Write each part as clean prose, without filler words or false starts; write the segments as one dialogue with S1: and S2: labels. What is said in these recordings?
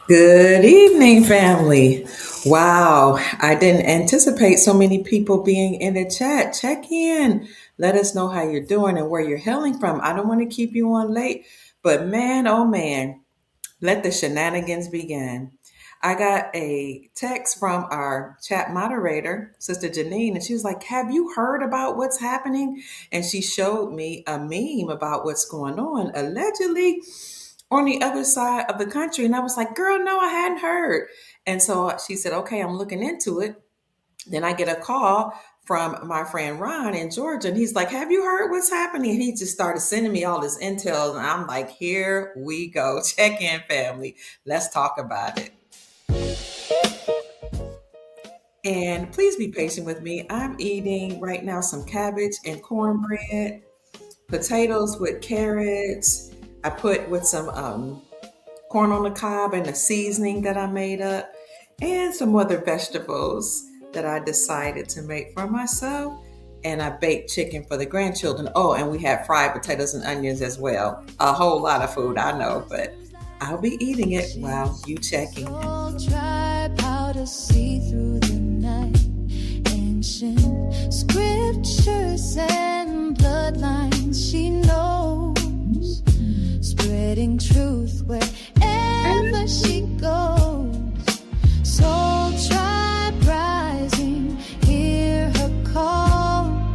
S1: Good evening, family. Wow, I didn't anticipate so many people being in the chat. Check in. Let us know how you're doing and where you're hailing from. I don't want to keep you on late, but man, oh man, let the shenanigans begin. I got a text from our chat moderator, Sister Janine, and she was like, "Have you heard about what's happening?" And she showed me a meme about what's going on, allegedly on the other side of the country. And I was like, "Girl, no, I hadn't heard." And so she said, "Okay, I'm looking into it." Then I get a call from my friend Ron in Georgia, and he's like, "Have you heard what's happening?" And he just started sending me all this intel, and I'm like, "Here we go. Check in, family. Let's talk about it." And please be patient with me. I'm eating right now some cabbage and cornbread, potatoes with carrots. I put with some corn on the cob and a seasoning that I made up, and some other vegetables that I decided to make for myself. And I baked chicken for the grandchildren. Oh, and we had fried potatoes and onions as well. A whole lot of food, I know, but I'll be eating it while you checking in.
S2: Tribe how to see through the night. Ancient scriptures and bloodlines she knows, spreading truth wherever she goes. Soul tribe rising, hear her call,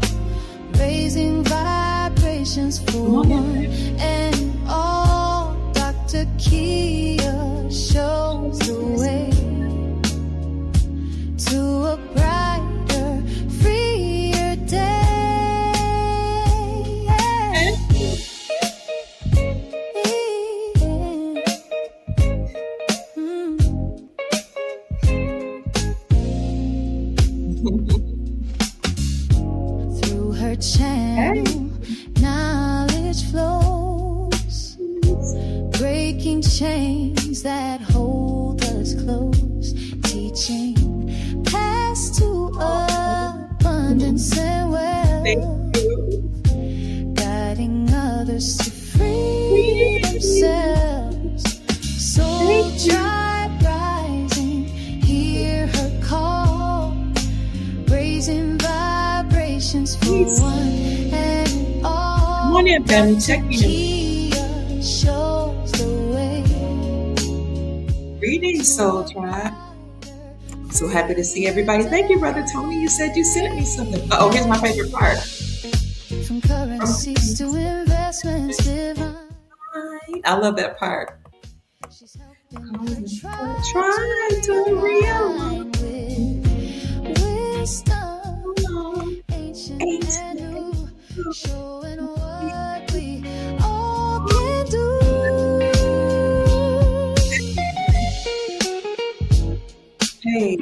S2: raising vibrations for one and all. Dr. Kia shows the way to a brighter, freer day. Through her channel, knowledge flows, breaking chains that hold us close, teaching paths to abundance and wealth, guiding others to free themselves. Soul tribe rising, hear her call, raising vibrations for one and all.
S1: Come on in, family. Check in.
S2: Kia shows the way.
S1: Greetings, Soul Tribe. So happy to see everybody. Thank you, Brother Tony. You said you sent me something. Oh, here's my favorite part.
S2: From currencies to investments divine.
S1: I love that part.
S2: She's helping her
S1: Try to
S2: realign
S1: realize.
S2: with wisdom, ancient and new, showing what we all can do.
S1: Hey.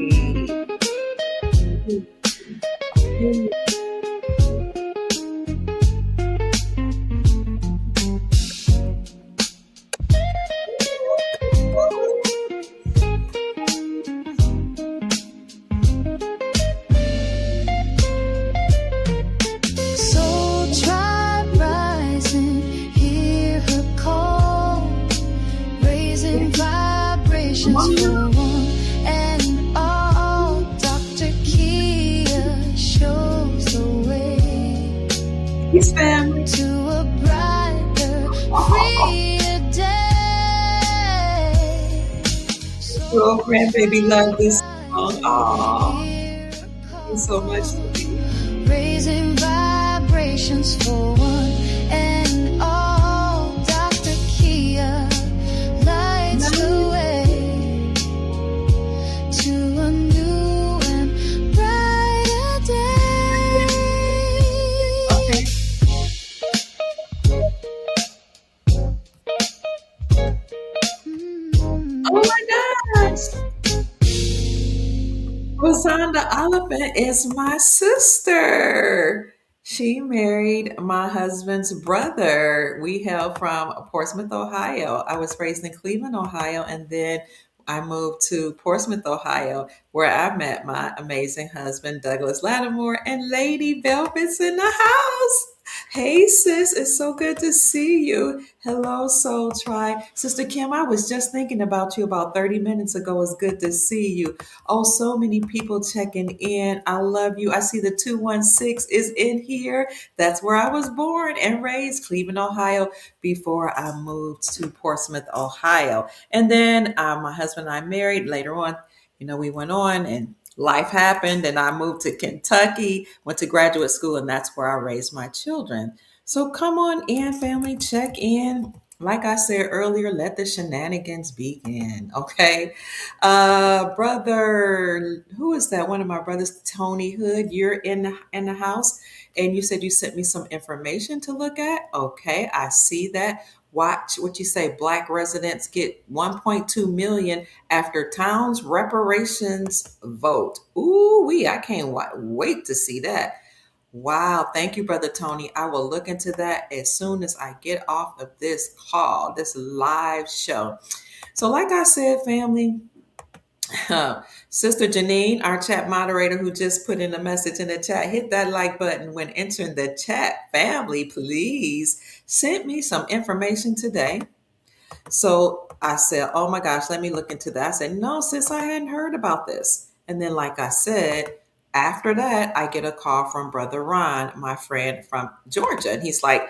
S2: Soul tribe rising, hear her call, raising vibrations for one and all. Dr. Kia shows the way
S1: Yes, family.
S2: to a brighter, freer day.
S1: Oh, grandbaby, love this song. Aw,
S2: Hear her
S1: thank you so much, sweetie.
S2: raising vibrations for one and all. Dr. Kia lights the way to a new and brighter day.
S1: Okay. Oh my gosh. Rosanda Oliphant is my sister. She married my husband's brother. We hail from Portsmouth, Ohio. I was raised in Cleveland, Ohio, and then I moved to Portsmouth, Ohio, where I met my amazing husband, Douglas Lattimore, and Lady Velvet's in the house. Hey, sis, it's so good to see you. Hello, Soul Tribe. Sister Kim, I was just thinking about you about 30 minutes ago. It's good to see you. Oh, so many people checking in. I love you. I see the 216 is in here. That's where I was born and raised, Cleveland, Ohio, before I moved to Portsmouth, Ohio. And then my husband and I married later on. We went on and life happened and I moved to Kentucky, went to graduate school, and that's where I raised my children. So come on in, family, check in. Like I said earlier, let the shenanigans begin. Okay. Brother, who is that? One of my brothers, Tony Hood. You're in the house and you said you sent me some information to look at. Okay, I see that. Watch what you say. Black residents get 1.2 million after towns reparations vote. Ooh, I can't wait to see that. Wow, thank you, Brother Tony. I will look into that as soon as I get off of this call, this live show. So, like I said, family, Sister Janine, our chat moderator who just put in a message in the chat, hit that like button when entering the chat. Family, please send me some information today. So I said, oh my gosh, let me look into that. I said, no, sis, I hadn't heard about this. And then, like I said, after that, I get a call from Brother Ron, my friend from Georgia. And he's like,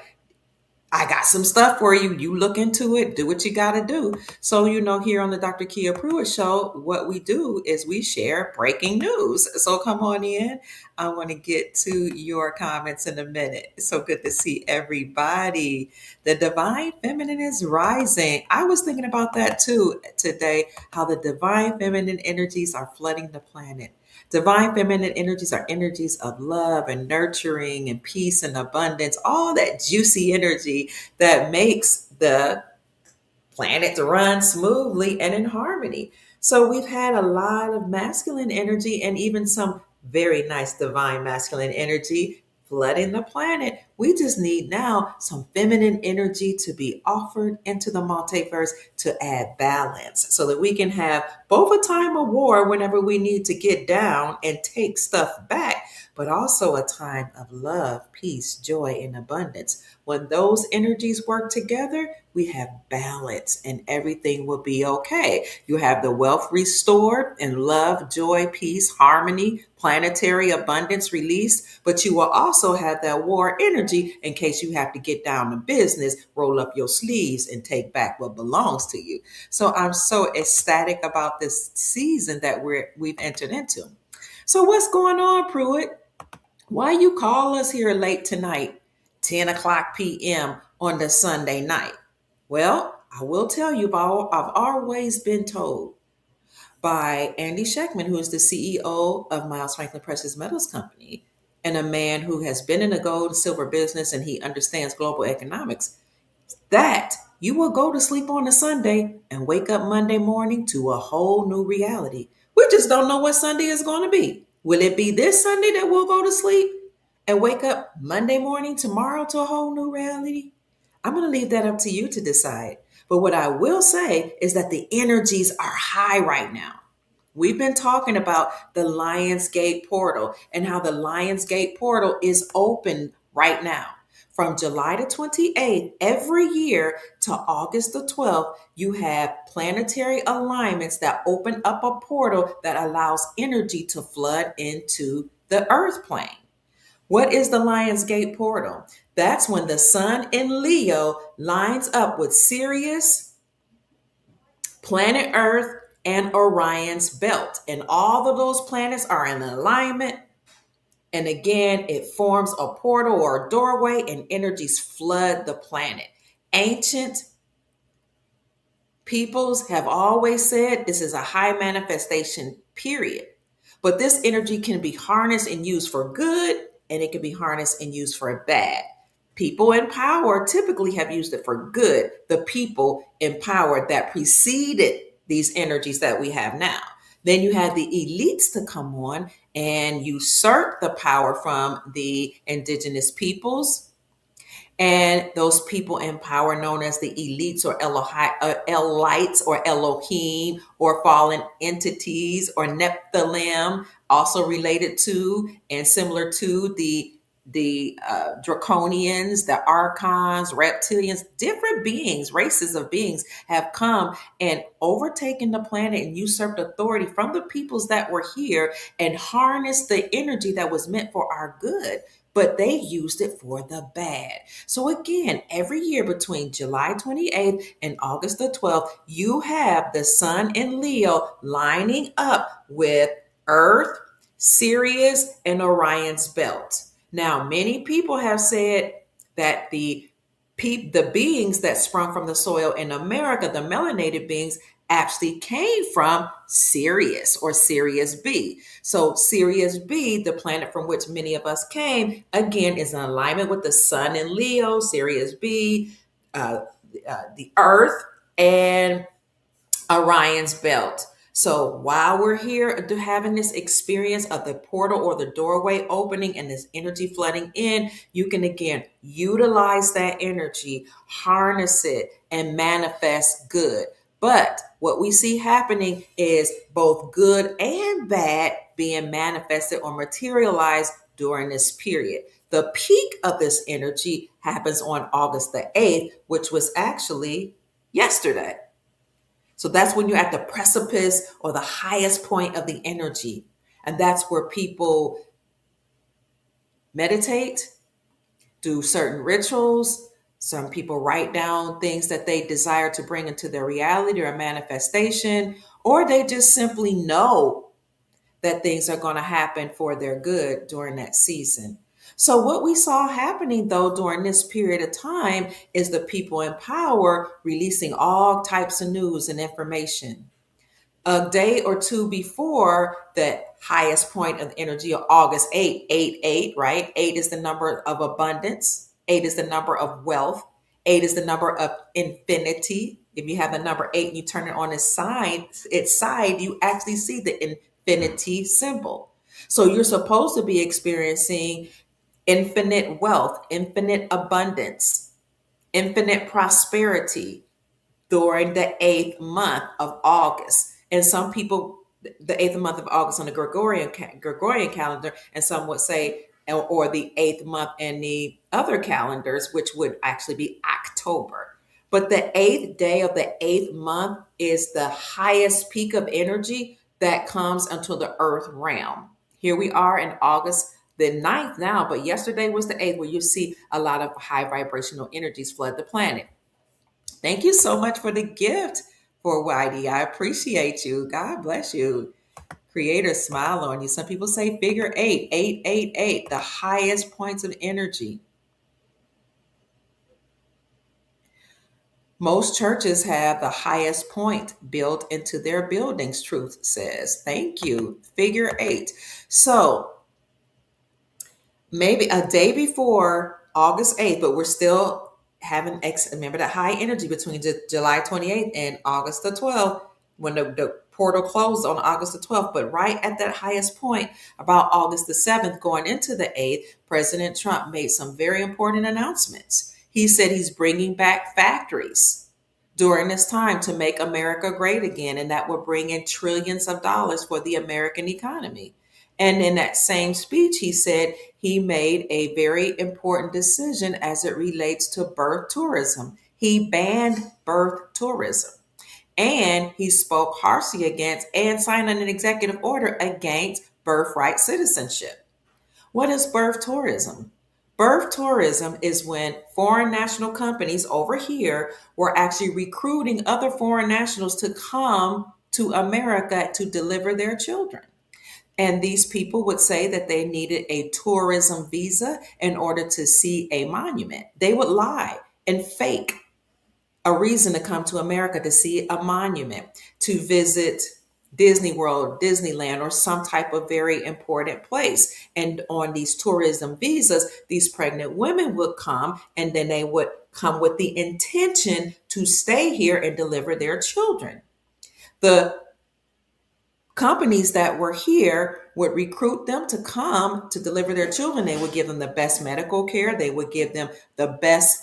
S1: I got some stuff for you. You look into it, do what you got to do. So, here on the Dr. Kia Pruitt Show, what we do is we share breaking news. So, come on in. I want to get to your comments in a minute. It's so good to see everybody. The divine feminine is rising. I was thinking about that too today, how the divine feminine energies are flooding the planet. Divine feminine energies are energies of love and nurturing and peace and abundance, all that juicy energy that makes the planet to run smoothly and in harmony. So we've had a lot of masculine energy and even some very nice divine masculine energy flooding the planet. We just need now some feminine energy to be offered into the multiverse to add balance so that we can have both a time of war whenever we need to get down and take stuff back, but also a time of love, peace, joy, and abundance. When those energies work together, we have balance and everything will be okay. You have the wealth restored and love, joy, peace, harmony, planetary abundance released, but you will also have that war energy in case you have to get down to business, roll up your sleeves and take back what belongs to you. So I'm so ecstatic about this season that we've entered into. So what's going on, Pruitt? Why you call us here late tonight, 10 o'clock p.m. on the Sunday night? Well, I will tell you about, I've always been told by Andy Scheckman, who is the CEO of Miles Franklin Precious Metals Company, and a man who has been in the gold and silver business and he understands global economics, that you will go to sleep on a Sunday and wake up Monday morning to a whole new reality. We just don't know what Sunday is going to be. Will it be this Sunday that we'll go to sleep and wake up Monday morning tomorrow to a whole new reality? I'm going to leave that up to you to decide. But what I will say is that the energies are high right now. We've been talking about the Lionsgate portal and how the Lionsgate portal is open right now. From July the 28th, every year to August the 12th, you have planetary alignments that open up a portal that allows energy to flood into the earth plane. What is the Lionsgate portal? That's when the sun in Leo lines up with Sirius, planet Earth, and Orion's belt. And all of those planets are in alignment. And again, it forms a portal or a doorway, and energies flood the planet. Ancient peoples have always said this is a high manifestation period. But this energy can be harnessed and used for good, and it can be harnessed and used for bad. People in power typically have used it for good, the people in power that preceded these energies that we have now. Then you have the elites to come on and usurp the power from the indigenous peoples. And those people in power known as the elites or Elites or Elohim or fallen entities or Nephilim, also related to and similar to the the draconians, the archons, reptilians, different beings, races of beings have come and overtaken the planet and usurped authority from the peoples that were here and harnessed the energy that was meant for our good. But they used it for the bad. So, again, every year between July 28th and August the 12th, you have the sun in Leo lining up with Earth, Sirius, and Orion's belt. Now, many people have said that the beings that sprung from the soil in America, the melanated beings, actually came from Sirius or Sirius B. So, Sirius B, the planet from which many of us came, again is in alignment with the sun in Leo, Sirius B, uh, the Earth, and Orion's belt. So while we're here having this experience of the portal or the doorway opening and this energy flooding in, you can again utilize that energy, harness it, and manifest good. But what we see happening is both good and bad being manifested or materialized during this period. The peak of this energy happens on August the 8th, which was actually yesterday. So that's when you're at the precipice or the highest point of the energy. And that's where people meditate, do certain rituals. Some people write down things that they desire to bring into their reality or manifestation, or they just simply know that things are going to happen for their good during that season. So, what we saw happening though during this period of time is the people in power releasing all types of news and information. A day or two before the highest point of energy of August 8, 8, 8, right? 8 is the number of abundance. 8 is the number of wealth. 8 is the number of infinity. If you have the number 8 and you turn it on its side, you actually see the infinity symbol. So you're supposed to be experiencing infinite wealth, infinite abundance, infinite prosperity during the 8th month of August. And some people, the 8th month of August on the Gregorian calendar, and some would say, or the 8th month in the other calendars, which would actually be October. But the 8th day of the 8th month is the highest peak of energy that comes until the earth realm. Here we are in August the 9th now, but yesterday was the 8th, where you see a lot of high vibrational energies flood the planet. Thank you so much for the gift for Whitey. I appreciate you. God bless you. Creator smile on you. Some people say figure eight, 888, the highest points of energy. Most churches have the highest point built into their buildings, Truth says. Thank you. Figure 8. So maybe a day before August 8th, but we're still having remember that high energy between July 28th and August the 12th when the portal closed on August the 12th. But right at that highest point, about August the 7th, going into the 8th, President Trump made some very important announcements. He said he's bringing back factories during this time to make America great again, and that will bring in trillions of dollars for the American economy. And in that same speech, he said he made a very important decision as it relates to birth tourism. He banned birth tourism. And he spoke harshly against and signed an executive order against birthright citizenship. What is birth tourism? Birth tourism is when foreign national companies over here were actually recruiting other foreign nationals to come to America to deliver their children. And these people would say that they needed a tourism visa in order to see a monument. They would lie and fake a reason to come to America to see a monument, to visit Disney World, Disneyland, or some type of very important place. And on these tourism visas, these pregnant women would come, and then they would come with the intention to stay here and deliver their children. The companies that were here would recruit them to come to deliver their children. They would give them the best medical care. They would give them the best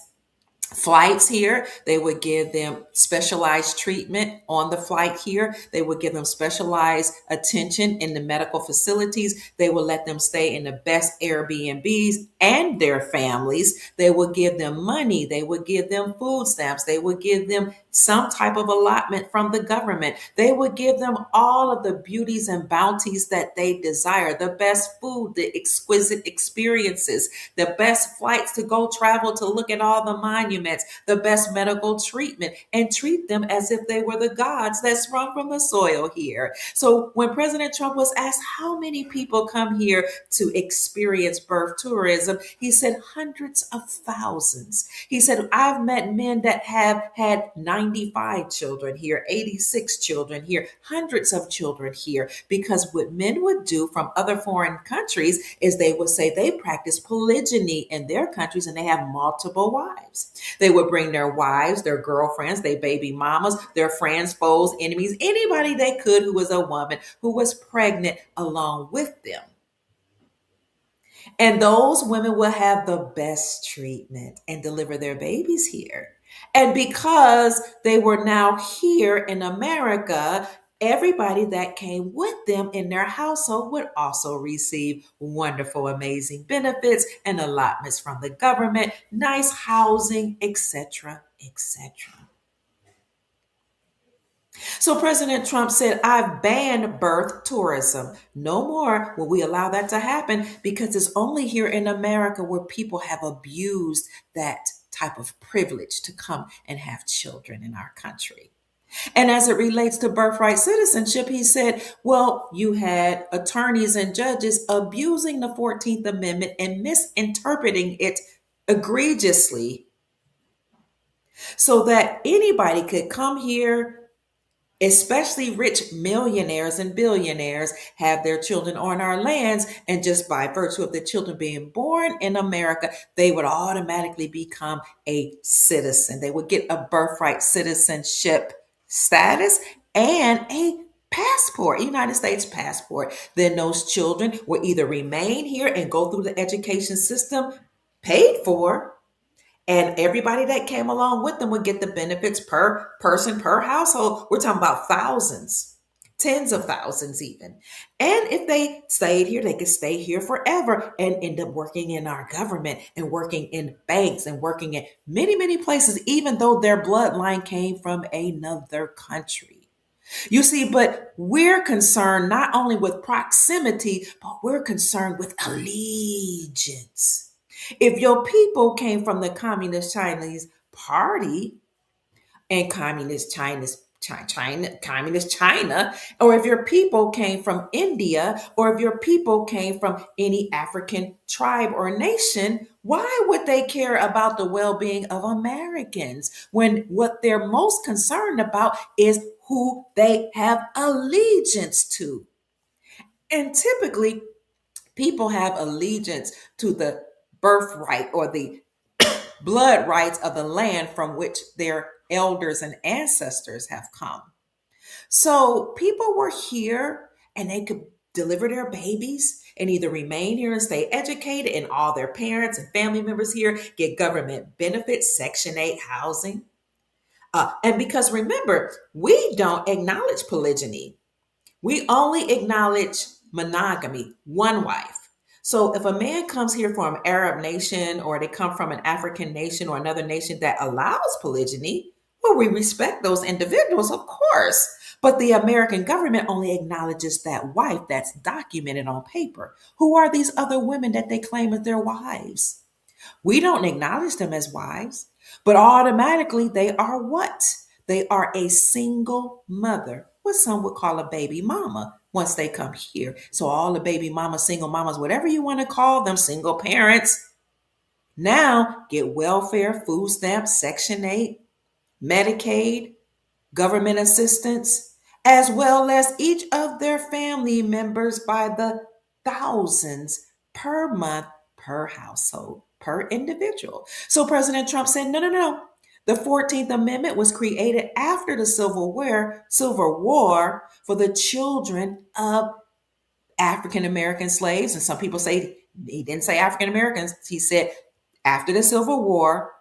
S1: Flights here, they would give them specialized treatment on the flight here. They would give them specialized attention in the medical facilities. They would let them stay in the best Airbnbs and their families. They would give them money. They would give them food stamps. They would give them some type of allotment from the government. They would give them all of the beauties and bounties that they desire, the best food, the exquisite experiences, the best flights to go travel to look at all the monuments, the best medical treatment, and treat them as if they were the gods that sprung from the soil here. So when President Trump was asked how many people come here to experience birth tourism, he said hundreds of thousands. He said, I've met men that have had 95 children here, 86 children here, hundreds of children here, because what men would do from other foreign countries is they would say they practice polygyny in their countries and they have multiple wives. They would bring their wives, their girlfriends, their baby mamas, their friends, foes, enemies, anybody they could who was a woman who was pregnant along with them. And those women will have the best treatment and deliver their babies here. And because they were now here in America, everybody that came with them in their household would also receive wonderful, amazing benefits and allotments from the government, nice housing, etc., etc. So President Trump said, I've banned birth tourism. No more will we allow that to happen because it's only here in America where people have abused that type of privilege to come and have children in our country. And as it relates to birthright citizenship, he said, well, you had attorneys and judges abusing the 14th Amendment and misinterpreting it egregiously so that anybody could come here, especially rich millionaires and billionaires, have their children on our lands. And just by virtue of the children being born in America, they would automatically become a citizen. They would get a birthright citizenship status and a passport, United States passport. Then those children will either remain here and go through the education system paid for, and everybody that came along with them would get the benefits per person, per household. We're talking about thousands, tens of thousands even. And if they stayed here, they could stay here forever and end up working in our government and working in banks and working in many, many places, even though their bloodline came from another country. You see, but we're concerned not only with proximity, but we're concerned with allegiance. If your people came from the Communist Chinese Party and Communist China, or if your people came from India, or if your people came from any African tribe or nation, why would they care about the well-being of Americans when what they're most concerned about is who they have allegiance to? And typically, people have allegiance to the birthright or the blood rights of the land from which their elders and ancestors have come. So people were here and they could deliver their babies and either remain here and stay educated, and all their parents and family members here get government benefits, Section 8 housing. And because remember, we don't acknowledge polygyny. We only acknowledge monogamy, one wife. So if a man comes here from an Arab nation or they come from an African nation or another nation that allows polygyny, well, we respect those individuals, of course. But the American government only acknowledges that wife that's documented on paper. Who are these other women that they claim as their wives? We don't acknowledge them as wives, but automatically they are what? They are a single mother, what some would call a baby mama once they come here. So all the baby mamas, single mamas, whatever you want to call them, single parents, now get welfare, food stamps, Section 8, Medicaid, government assistance, as well as each of their family members by the thousands per month, per household, per individual. So President Trump said, no, no, no. The 14th Amendment was created after the Civil War for the children of African American slaves. And some people say he didn't say African Americans. He said after the Civil War,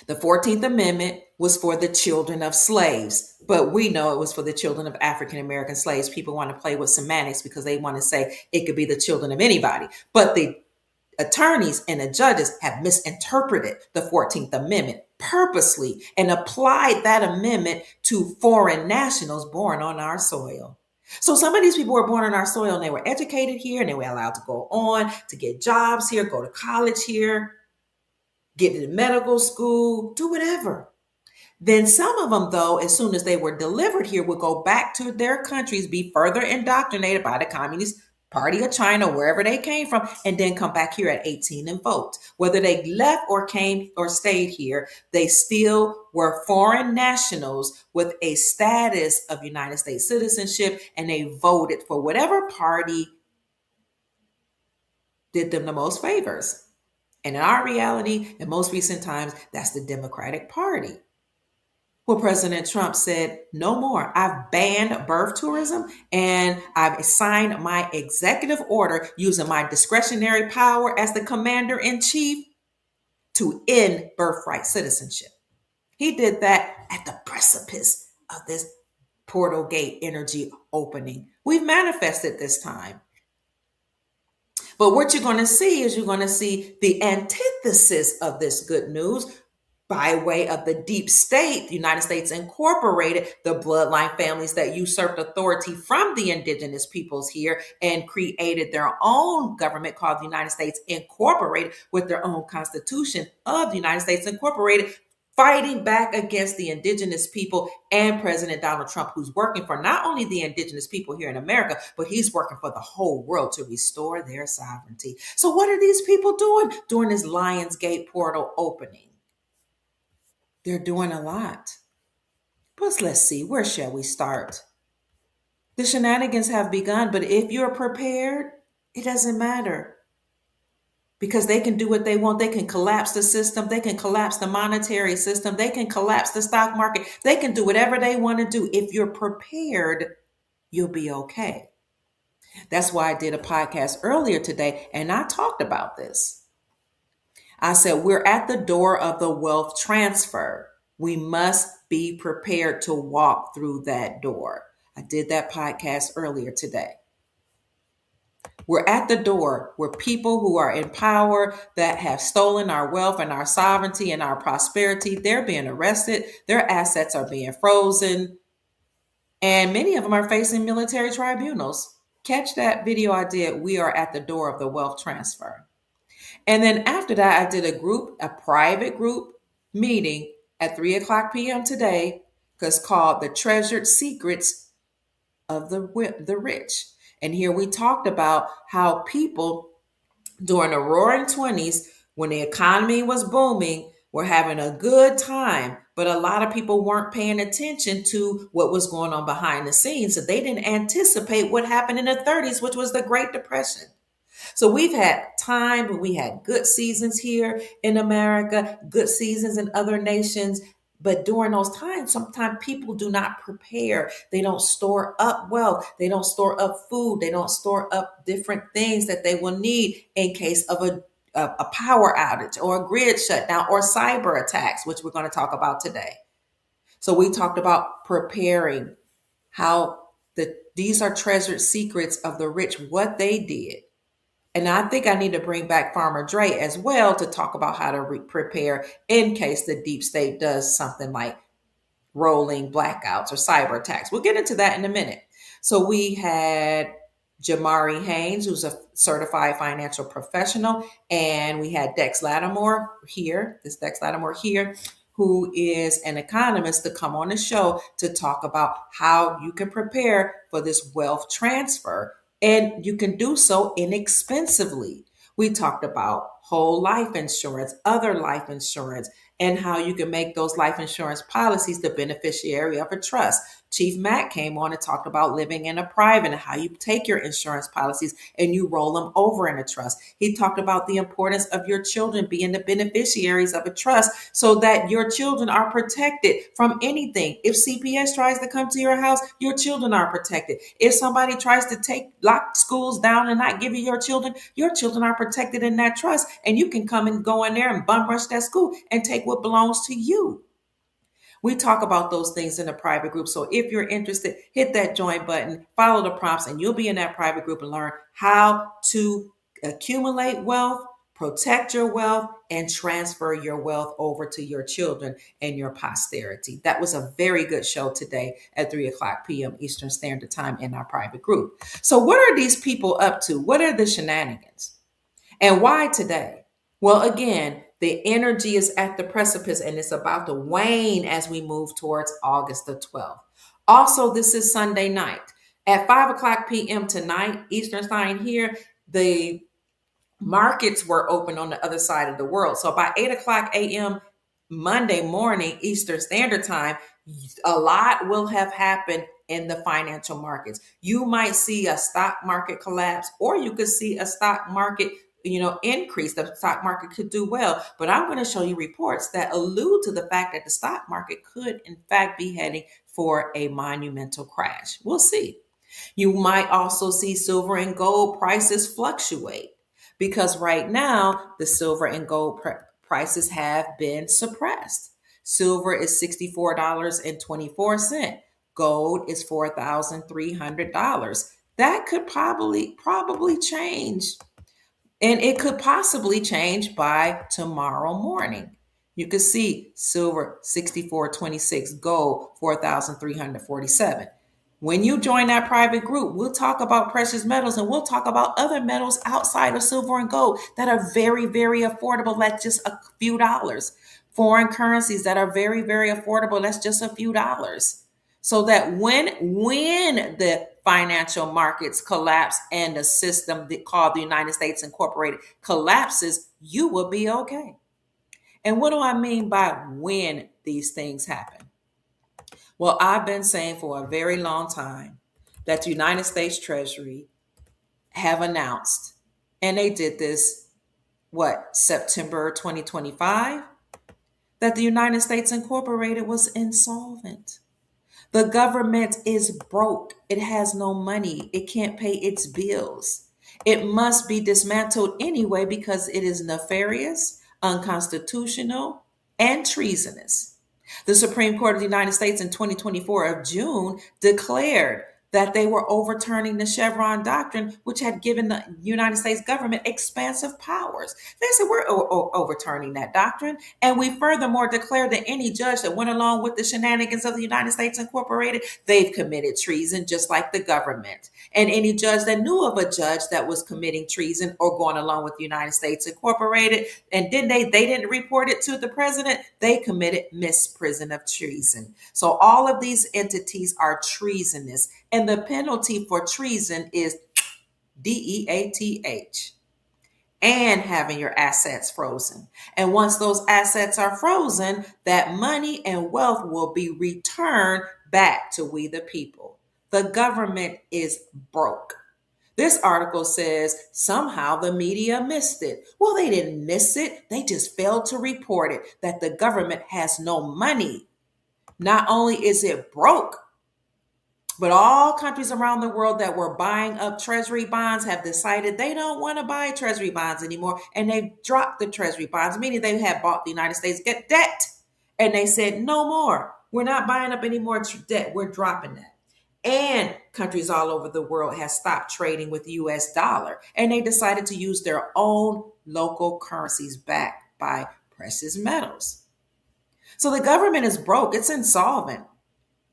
S1: The 14th Amendment was for the children of slaves, but we know it was for the children of African American slaves. People want to play with semantics because they want to say it could be the children of anybody. But the attorneys and the judges have misinterpreted the 14th Amendment purposely and applied that amendment to foreign nationals born on our soil. So some of these people were born on our soil and they were educated here and they were allowed to go on to get jobs here, go to college here, get into medical school, do whatever. Then some of them, though, as soon as they were delivered here, would go back to their countries, be further indoctrinated by the Communist Party of China, wherever they came from, and then come back here at 18 and vote. Whether they left or came or stayed here, they still were foreign nationals with a status of United States citizenship, and they voted for whatever party did them the most favors. And in our reality, in most recent times, that's the Democratic Party. Well, President Trump said, no more. I've banned birth tourism and I've signed my executive order using my discretionary power as the commander in chief to end birthright citizenship. He did that at the precipice of this portal gate energy opening. We've manifested this time. But what you're going to see is you're going to see the antithesis of this good news by way of the deep state. The United States Incorporated, the bloodline families that usurped authority from the indigenous peoples here and created their own government called the United States Incorporated with their own constitution of the United States Incorporated, fighting back against the indigenous people and President Donald Trump, who's working for not only the indigenous people here in America, but he's working for the whole world to restore their sovereignty. So what are these people doing during this Lionsgate portal opening? They're doing a lot. But let's see, where shall we start? The shenanigans have begun, but if you're prepared, it doesn't matter. Because they can do what they want. They can collapse the system. They can collapse the monetary system. They can collapse the stock market. They can do whatever they want to do. If you're prepared, you'll be okay. That's why I did a podcast earlier today, and I talked about this. I said, we're at the door of the wealth transfer. We must be prepared to walk through that door. I did that podcast earlier today. We're at the door where people who are in power that have stolen our wealth and our sovereignty and our prosperity, they're being arrested. Their assets are being frozen. And many of them are facing military tribunals. Catch that video I did. We are at the door of the wealth transfer. And then after that, I did a private group meeting at 3:00 p.m. today, because called The Treasured Secrets of the Rich. And here we talked about how people during the roaring 20s, when the economy was booming, were having a good time. But a lot of people weren't paying attention to what was going on behind the scenes. So they didn't anticipate what happened in the 30s, which was the Great Depression. So we've had time when we had good seasons here in America, good seasons in other nations. But during those times, sometimes people do not prepare. They don't store up wealth. They don't store up food. They don't store up different things that they will need in case of a power outage or a grid shutdown or cyber attacks, which we're going to talk about today. So we talked about preparing, how these are treasured secrets of the rich, what they did. And I think I need to bring back Farmer Dre as well to talk about how to prepare in case the deep state does something like rolling blackouts or cyber attacks. We'll get into that in a minute. So we had Jamari Haynes, who's a certified financial professional, and we had Dex Lattimore here, who is an economist, to come on the show to talk about how you can prepare for this wealth transfer. And you can do so inexpensively. We talked about whole life insurance, other life insurance, and how you can make those life insurance policies the beneficiary of a trust Chief Matt came on and talked about living in a private and how you take your insurance policies and you roll them over in a trust. He talked about the importance of your children being the beneficiaries of a trust so that your children are protected from anything. If CPS tries to come to your house, your children are protected. If somebody tries to lock schools down and not give you your children are protected in that trust, and you can come and go in there and bum rush that school and take what belongs to you. We talk about those things in a private group. So if you're interested, hit that join button, follow the prompts, and you'll be in that private group and learn how to accumulate wealth, protect your wealth, and transfer your wealth over to your children and your posterity. That was a very good show today at 3 o'clock p.m. Eastern Standard Time in our private group. So what are these people up to? What are the shenanigans? And why today? Well, again, the energy is at the precipice and it's about to wane as we move towards August the 12th. Also, this is Sunday night. At 5 o'clock p.m. tonight, Eastern Time here, the markets were open on the other side of the world. So by 8 o'clock a.m. Monday morning, Eastern Standard Time, a lot will have happened in the financial markets. You might see a stock market collapse, or you could see a stock market increase. The stock market could do well, but I'm going to show you reports that allude to the fact that the stock market could in fact be heading for a monumental crash. We'll see. You might also see silver and gold prices fluctuate because right now the silver and gold prices have been suppressed. Silver is $64.24. Gold is $4,300. That could probably change. And it could possibly change by tomorrow morning. You can see silver 64.26, gold 4,347. When you join that private group, we'll talk about precious metals and we'll talk about other metals outside of silver and gold that are very, very affordable. That's just a few dollars. Foreign currencies that are very, very affordable. That's just a few dollars. So that when the financial markets collapse and the system called the United States Incorporated collapses, you will be okay. And what do I mean by when these things happen? Well, I've been saying for a very long time that the United States Treasury have announced, and they did this, September 2025, that the United States Incorporated was insolvent. The government is broke. It has no money. It can't pay its bills. It must be dismantled anyway because it is nefarious, unconstitutional, and treasonous. The Supreme Court of the United States in 2024 of June declared that they were overturning the Chevron doctrine, which had given the United States government expansive powers. They said, we're overturning that doctrine. And we furthermore declared that any judge that went along with the shenanigans of the United States Incorporated, they've committed treason just like the government. And any judge that knew of a judge that was committing treason or going along with the United States Incorporated, and they didn't report it to the president, they committed misprision of treason. So all of these entities are treasonous. And the penalty for treason is DEATH, and having your assets frozen. And once those assets are frozen, that money and wealth will be returned back to we the people. The government is broke. This article says somehow the media missed it. Well, they didn't miss it. They just failed to report it, that the government has no money. Not only is it broke, but all countries around the world that were buying up treasury bonds have decided they don't want to buy treasury bonds anymore. And they've dropped the treasury bonds, meaning they had bought the United States debt. And they said, no more. We're not buying up any more debt. We're dropping that. And countries all over the world have stopped trading with the US dollar. And they decided to use their own local currencies backed by precious metals. So the government is broke. It's insolvent.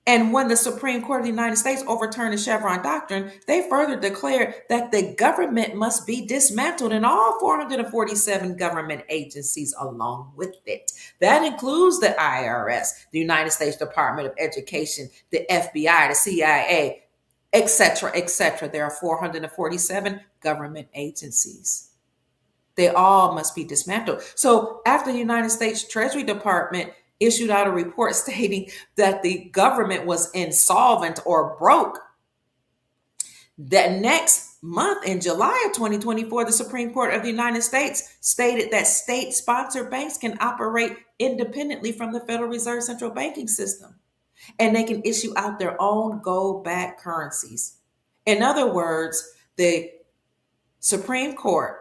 S1: And when the Supreme Court of the United States overturned the Chevron doctrine, they further declared that the government must be dismantled and all 447 government agencies along with it. That includes the IRS, the United States Department of Education, the FBI, the CIA, etc., etc. There are 447 government agencies. They all must be dismantled. So after the United States Treasury Department issued out a report stating that the government was insolvent or broke. That next month, in July of 2024, the Supreme Court of the United States stated that state sponsored banks can operate independently from the Federal Reserve central banking system, and they can issue out their own gold backed currencies. In other words, the Supreme Court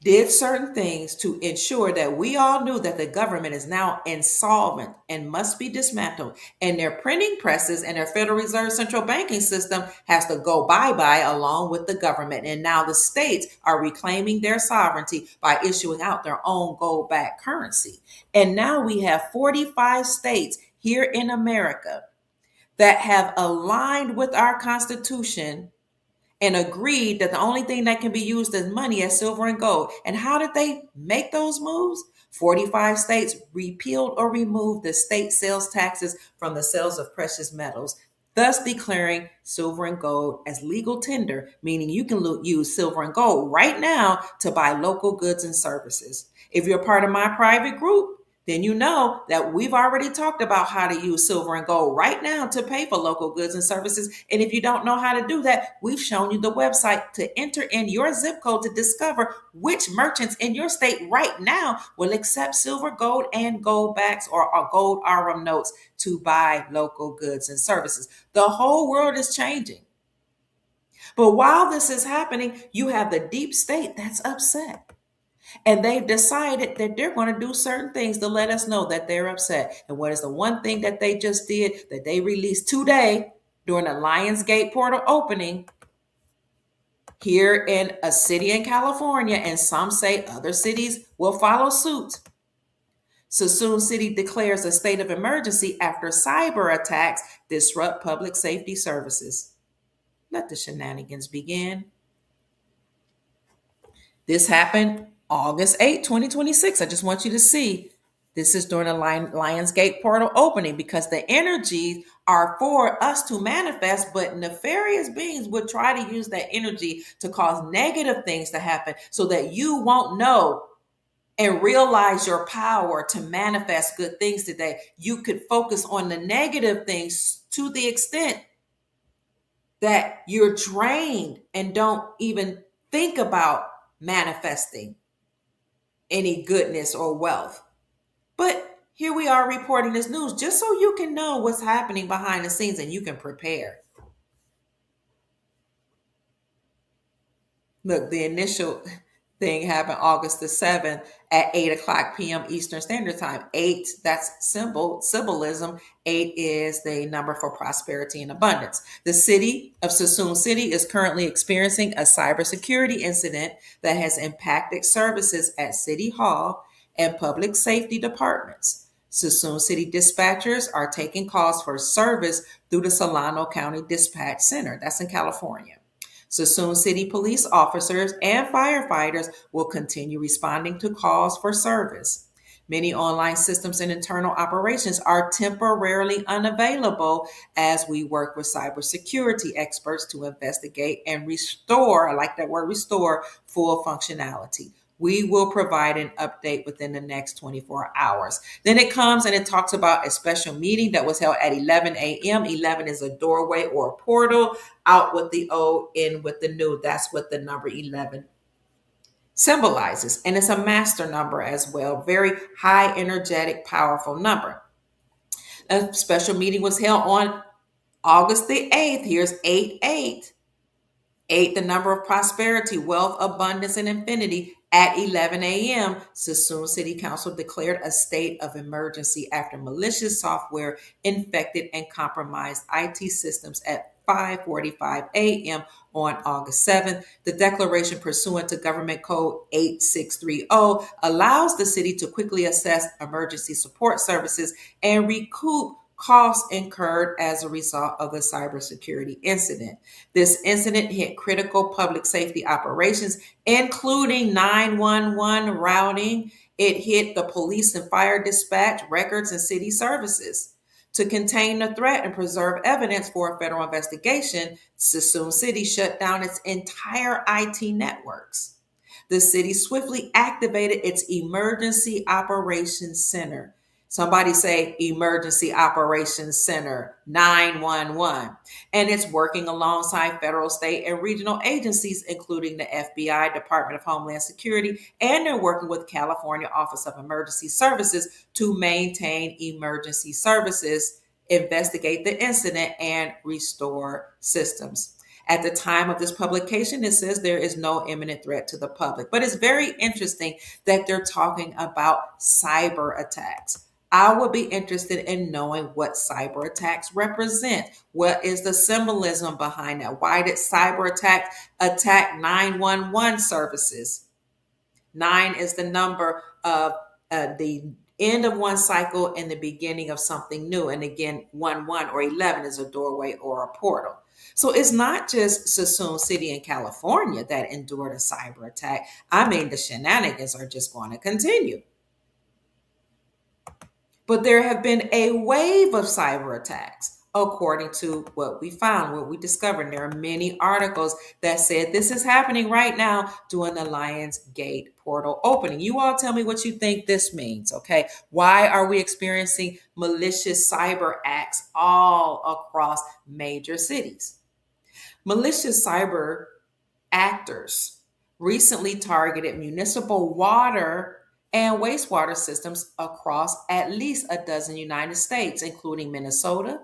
S1: did certain things to ensure that we all knew that the government is now insolvent and must be dismantled, and their printing presses and their Federal Reserve central banking system has to go bye-bye along with the government. And now the states are reclaiming their sovereignty by issuing out their own gold-backed currency. And now we have 45 states here in America that have aligned with our Constitution and agreed that the only thing that can be used as money is silver and gold. And how did they make those moves? 45 states repealed or removed the state sales taxes from the sales of precious metals, thus declaring silver and gold as legal tender, meaning you can use silver and gold right now to buy local goods and services. If you're part of my private group, then you know that we've already talked about how to use silver and gold right now to pay for local goods and services. And if you don't know how to do that, we've shown you the website to enter in your zip code to discover which merchants in your state right now will accept silver, gold, and gold backs or gold RM notes to buy local goods and services. The whole world is changing. But while this is happening, you have the deep state that's upset. And they've decided that they're going to do certain things to let us know that they're upset. And what is the one thing that they just did that they released today during the Lionsgate portal opening here in a city in California, and some say other cities will follow suit. Suisun City declares a state of emergency after cyber attacks disrupt public safety services. Let the shenanigans begin. This happened August 8, 2026. I just want you to see this is during the Lionsgate portal opening, because the energies are for us to manifest, but nefarious beings would try to use that energy to cause negative things to happen so that you won't know and realize your power to manifest good things today. You could focus on the negative things to the extent that you're drained and don't even think about manifesting any goodness or wealth. But here we are reporting this news just so you can know what's happening behind the scenes and you can prepare. Look, the initial thing happened August the 7th at 8 o'clock p.m. Eastern Standard Time. 8, that's symbolism. 8 is the number for prosperity and abundance. The city of Suisun City is currently experiencing a cybersecurity incident that has impacted services at City Hall and public safety departments. Suisun City dispatchers are taking calls for service through the Solano County Dispatch Center. That's in California. Suisun City police officers and firefighters will continue responding to calls for service. Many online systems and internal operations are temporarily unavailable as we work with cybersecurity experts to investigate and restore, I like that word, restore, full functionality. We will provide an update within the next 24 hours. Then it comes and it talks about a special meeting that was held at 11 a.m. 11 is a doorway or a portal, out with the old, in with the new. That's what the number 11 symbolizes. And it's a master number as well. Very high, energetic, powerful number. A special meeting was held on August the 8th. Here's 8-8. 8, the number of prosperity, wealth, abundance, and infinity. At 11 a.m., Suisun City Council declared a state of emergency after malicious software infected and compromised IT systems at 5:45 a.m. on August 7th. The declaration, pursuant to Government Code 8630, allows the city to quickly assess emergency support services and recoup costs incurred as a result of the cybersecurity incident. This incident hit critical public safety operations, including 911 routing. It hit the police and fire dispatch, records, and city services. To contain the threat and preserve evidence for a federal investigation, Suisun City shut down its entire IT networks. the city swiftly activated its Emergency Operations Center. Somebody say Emergency Operations Center 911. And it's working alongside federal, state, and regional agencies, including the FBI, Department of Homeland Security, and they're working with California Office of Emergency Services to maintain emergency services, investigate the incident, and restore systems. At the time of this publication, it says there is no imminent threat to the public. But it's very interesting that they're talking about cyber attacks. I would be interested in knowing what cyber attacks represent. What is the symbolism behind that? Why did cyber attack 911 services? Nine is the number of the end of one cycle and the beginning of something new. And again, 1 or 11 is a doorway or a portal. So it's not just Suisun City in California that endured a cyber attack. I mean, the shenanigans are just going to continue. But there have been a wave of cyber attacks, according to what we found, what we discovered. There are many articles that said this is happening right now during the Lions Gate portal opening. You all tell me what you think this means, okay? Why are we experiencing malicious cyber acts all across major cities? Malicious cyber actors recently targeted municipal water and wastewater systems across at least a dozen United States, including Minnesota,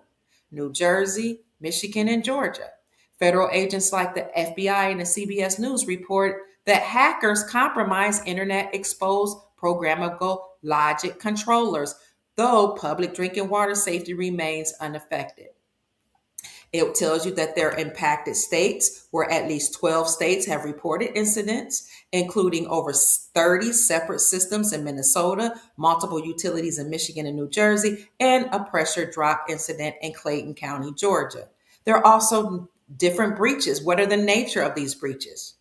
S1: New Jersey, Michigan, and Georgia. Federal agents like the FBI and the CBS News report that hackers compromised internet exposed programmable logic controllers, though public drinking water safety remains unaffected. It tells you that there are impacted states, where at least 12 states have reported incidents, including over 30 separate systems in Minnesota, multiple utilities in Michigan and New Jersey, and a pressure drop incident in Clayton County, Georgia. There are also different breaches. What are the nature of these breaches?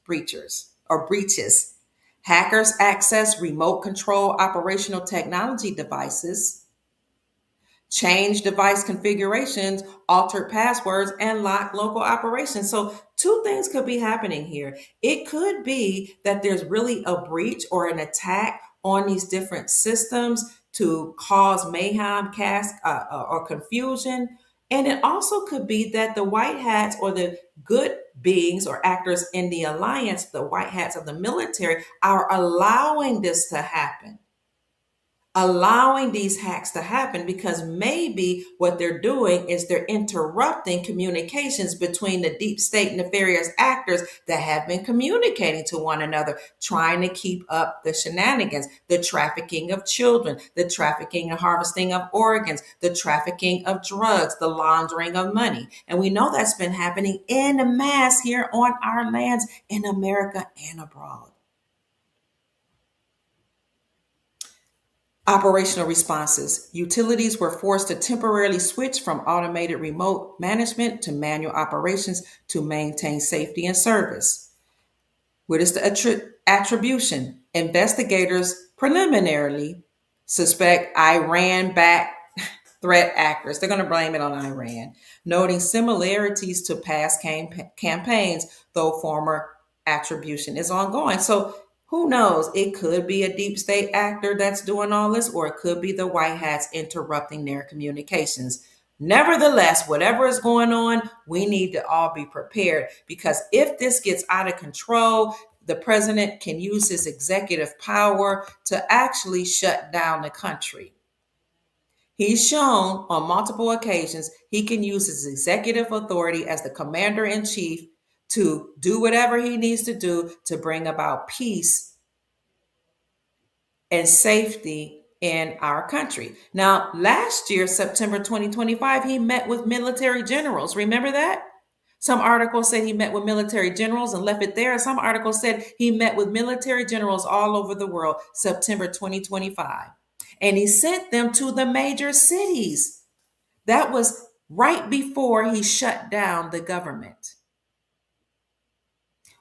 S1: Hackers access remote control operational technology devices, change device configurations, altered passwords, and lock local operations. So, two things could be happening here. It could be that there's really a breach or an attack on these different systems to cause mayhem, or confusion. And it also could be that the white hats or the good beings or actors in the alliance, the white hats of the military, are allowing this to happen, allowing these hacks to happen, because maybe what they're doing is they're interrupting communications between the deep state nefarious actors that have been communicating to one another, trying to keep up the shenanigans, the trafficking of children, the trafficking and harvesting of organs, the trafficking of drugs, the laundering of money. And we know that's been happening in mass here on our lands in America and abroad. Operational responses. Utilities were forced to temporarily switch from automated remote management to manual operations to maintain safety and service. What is the attribution? Investigators preliminarily suspect Iran-backed threat actors. They're going to blame it on Iran, noting similarities to past campaigns, though former attribution is ongoing. So who knows? It could be a deep state actor that's doing all this, or it could be the white hats interrupting their communications. Nevertheless, whatever is going on, we need to all be prepared, because if this gets out of control, the president can use his executive power to actually shut down the country. He's shown on multiple occasions he can use his executive authority as the commander in chief to do whatever he needs to do to bring about peace and safety in our country. Now, last year, September 2025, he met with military generals. Remember that? Some articles said he met with military generals and left it there. Some articles said he met with military generals all over the world, September 2025. And he sent them to the major cities. That was right before he shut down the government.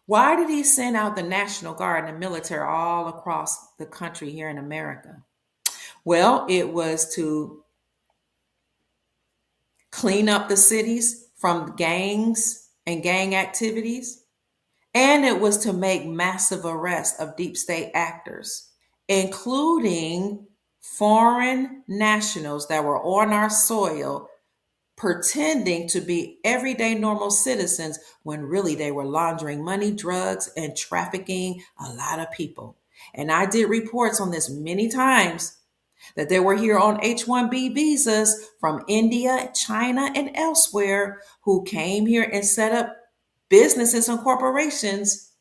S1: Why did he send out the National Guard and the military all across the country here in America? Well, it was to clean up the cities from gangs and gang activities, And it was to make massive arrests of deep state actors, including foreign nationals that were on our soil pretending to be everyday normal citizens when really they were laundering money, drugs, and trafficking a lot of people. And I did reports on this many times that they were here on H-1B visas from India, China, and elsewhere who came here and set up businesses and corporations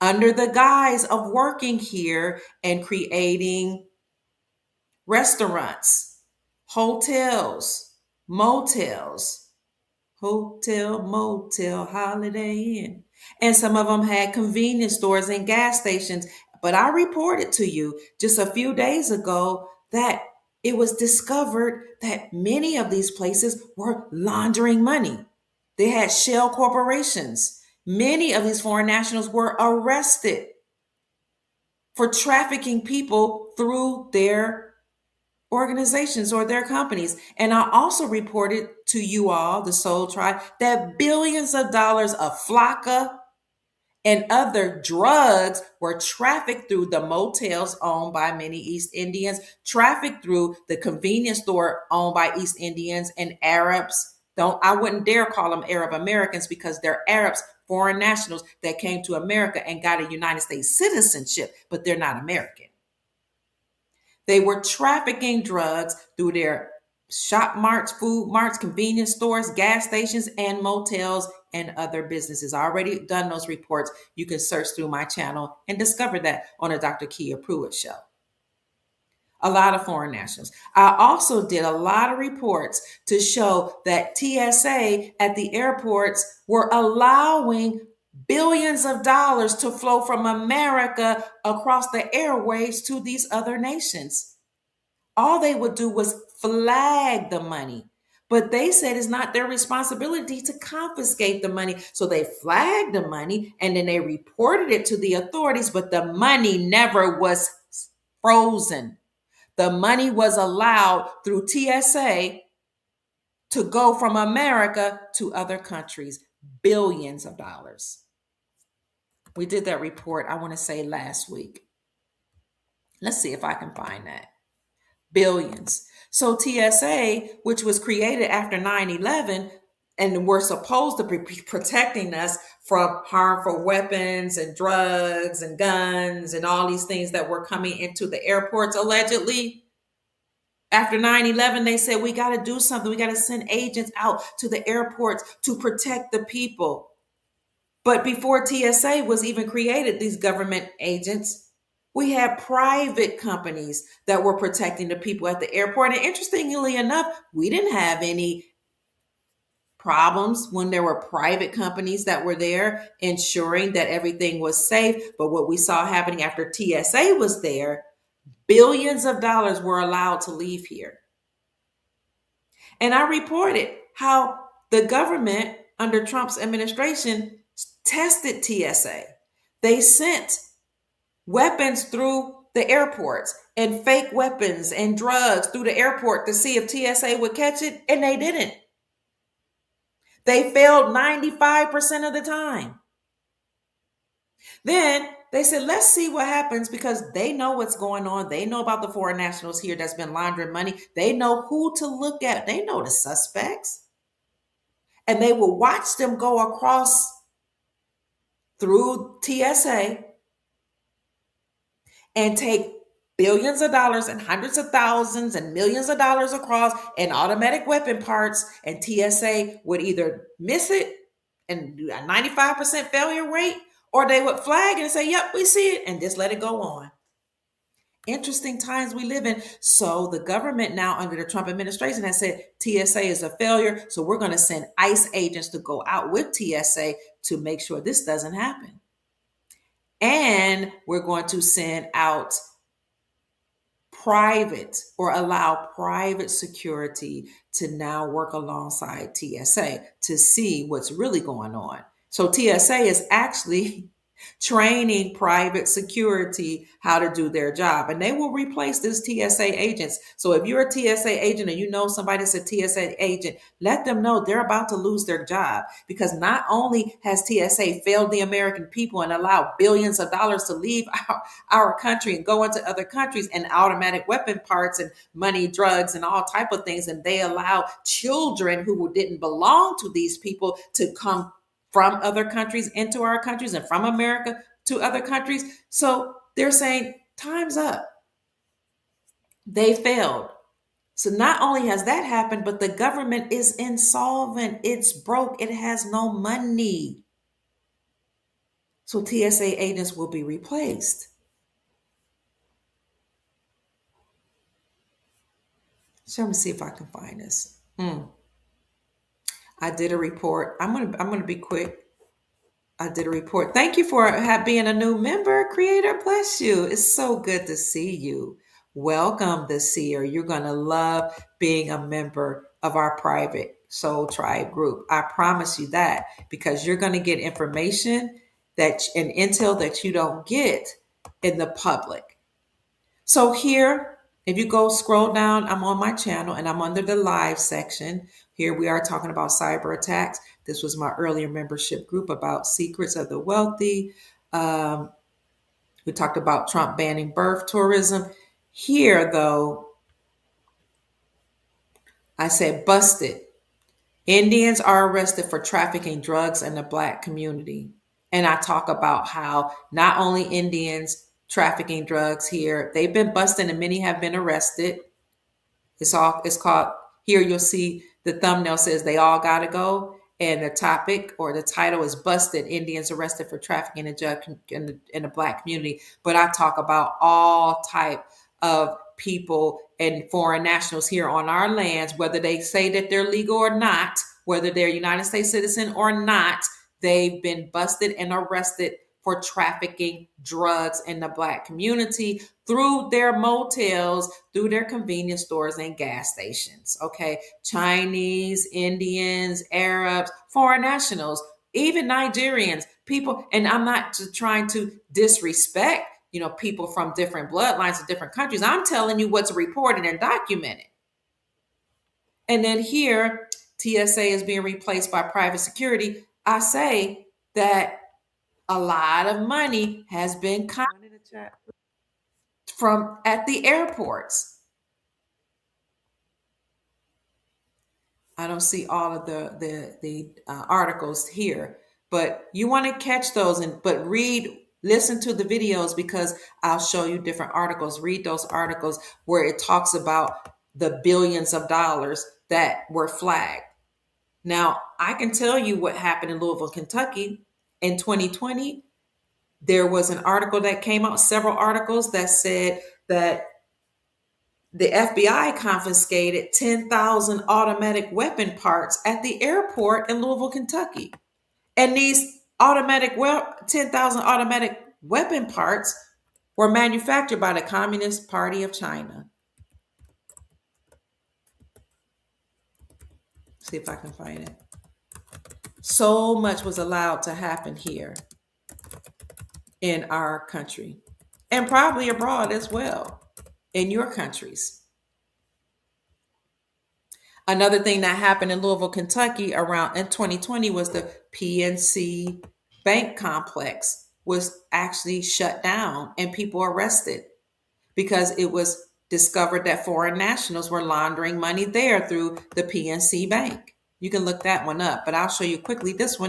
S1: under the guise of working here and creating restaurants, hotels, motels, hotel, motel, Holiday Inn. And some of them had convenience stores and gas stations. But I reported to you just a few days ago that it was discovered that many of these places were laundering money. They had shell corporations. Many of these foreign nationals were arrested for trafficking people through their organizations or their companies. And I also reported to you all, the Soul Tribe, that billions of dollars of flakka and other drugs were trafficked through the motels owned by many East Indians, trafficked through the convenience store owned by East Indians and Arabs. I wouldn't dare call them Arab Americans because they're Arabs, foreign nationals that came to America and got a United States citizenship, but they're not American. They were trafficking drugs through their shop marts, food marts, convenience stores, gas stations, and motels and other businesses. I already done those reports. You can search through my channel and discover that on the Dr. Kia Pruitt show. A lot of foreign nationals. I also did a lot of reports to show that TSA at the airports were allowing billions of dollars to flow from America across the airways to these other nations. All they would do was flag the money. But they said it's not their responsibility to confiscate the money. So they flagged the money and then they reported it to the authorities, but the money never was frozen. The money was allowed through TSA to go from America to other countries, billions of dollars. We did that report, I want to say last week. Let's see if I can find that. Billions. So TSA, which was created after 9/11, and were supposed to be protecting us from harmful weapons and drugs and guns and all these things that were coming into the airports allegedly. After 9/11, they said, we got to do something. We got to send agents out to the airports to protect the people. But before TSA was even created, these government agents, we had private companies that were protecting the people at the airport. And interestingly enough, we didn't have any problems when there were private companies that were there ensuring that everything was safe. But what we saw happening after TSA was there, billions of dollars were allowed to leave here. And I reported how the government under Trump's administration tested TSA. They sent weapons through the airports and fake weapons and drugs through the airport to see if TSA would catch it, and they didn't. They failed 95% of the time. Then they said, let's see what happens, because they know what's going on. They know about the foreign nationals here that's been laundering money. They know who to look at. They know the suspects. And they will watch them go across through TSA and take billions of dollars and hundreds of thousands and millions of dollars across in automatic weapon parts, and TSA would either miss it and do a 95% failure rate, or they would flag it and say, yep, we see it, and just let it go on. Interesting times we live in. So the government now under the Trump administration has said TSA is a failure. So we're going to send ICE agents to go out with TSA to make sure this doesn't happen. And we're going to send out private, or allow private security to now work alongside TSA to see what's really going on. So TSA is actually training private security how to do their job. And they will replace these TSA agents. So if you're a TSA agent and you know somebody that's a TSA agent, let them know they're about to lose their job, because not only has TSA failed the American people and allowed billions of dollars to leave our country and go into other countries, and automatic weapon parts and money, drugs, and all type of things, and they allow children who didn't belong to these people to come from other countries into our countries, and from America to other countries. So they're saying, time's up. They failed. So not only has that happened, but the government is insolvent. It's broke. It has no money. So TSA agents will be replaced. So let me see if I can find this. I did a report. I'm gonna be quick. I did a report. Thank you for being a new member, creator. Bless you. It's so good to see you. Welcome, the seer. You're going to love being a member of our private soul tribe group. I promise you that, because you're going to get information that and intel that you don't get in the public. So here, if you go scroll down, I'm on my channel and I'm under the live section. Here we are talking about cyber attacks. This was my earlier membership group about secrets of the wealthy. We talked about Trump banning birth tourism. Here, though, I said busted. Indians are arrested for trafficking drugs in the Black community. And I talk about how not only Indians trafficking drugs here, they've been busted and many have been arrested. It's called, here you'll see the thumbnail says they all gotta go. And the topic or the title is Busted, Indians Arrested for Trafficking in the Black community. But I talk about all type of people and foreign nationals here on our lands, whether they say that they're legal or not, whether they're a United States citizen or not, they've been busted and arrested for trafficking drugs in the Black community through their motels, through their convenience stores and gas stations. Okay. Chinese, Indians, Arabs, foreign nationals, even Nigerians, people. And I'm not trying to disrespect, people from different bloodlines of different countries. I'm telling you what's reported and documented. And then here, TSA is being replaced by private security. I say that a lot of money has been from at the airports. I don't see all of the articles here, but you want to catch those but listen to the videos, because I'll show you different articles. Read those articles where it talks about the billions of dollars that were flagged. Now, I can tell you what happened in Louisville, Kentucky in 2020. There was an article that came out, several articles that said that the FBI confiscated 10,000 automatic weapon parts at the airport in Louisville, Kentucky. And these 10,000 automatic weapon parts were manufactured by the Communist Party of China. See if I can find it. So much was allowed to happen here in our country, and probably abroad as well, in your countries. Another thing that happened in Louisville, Kentucky around in 2020 was the PNC bank complex was actually shut down and people arrested because it was discovered that foreign nationals were laundering money there through the PNC bank. You can look that one up, but I'll show you quickly this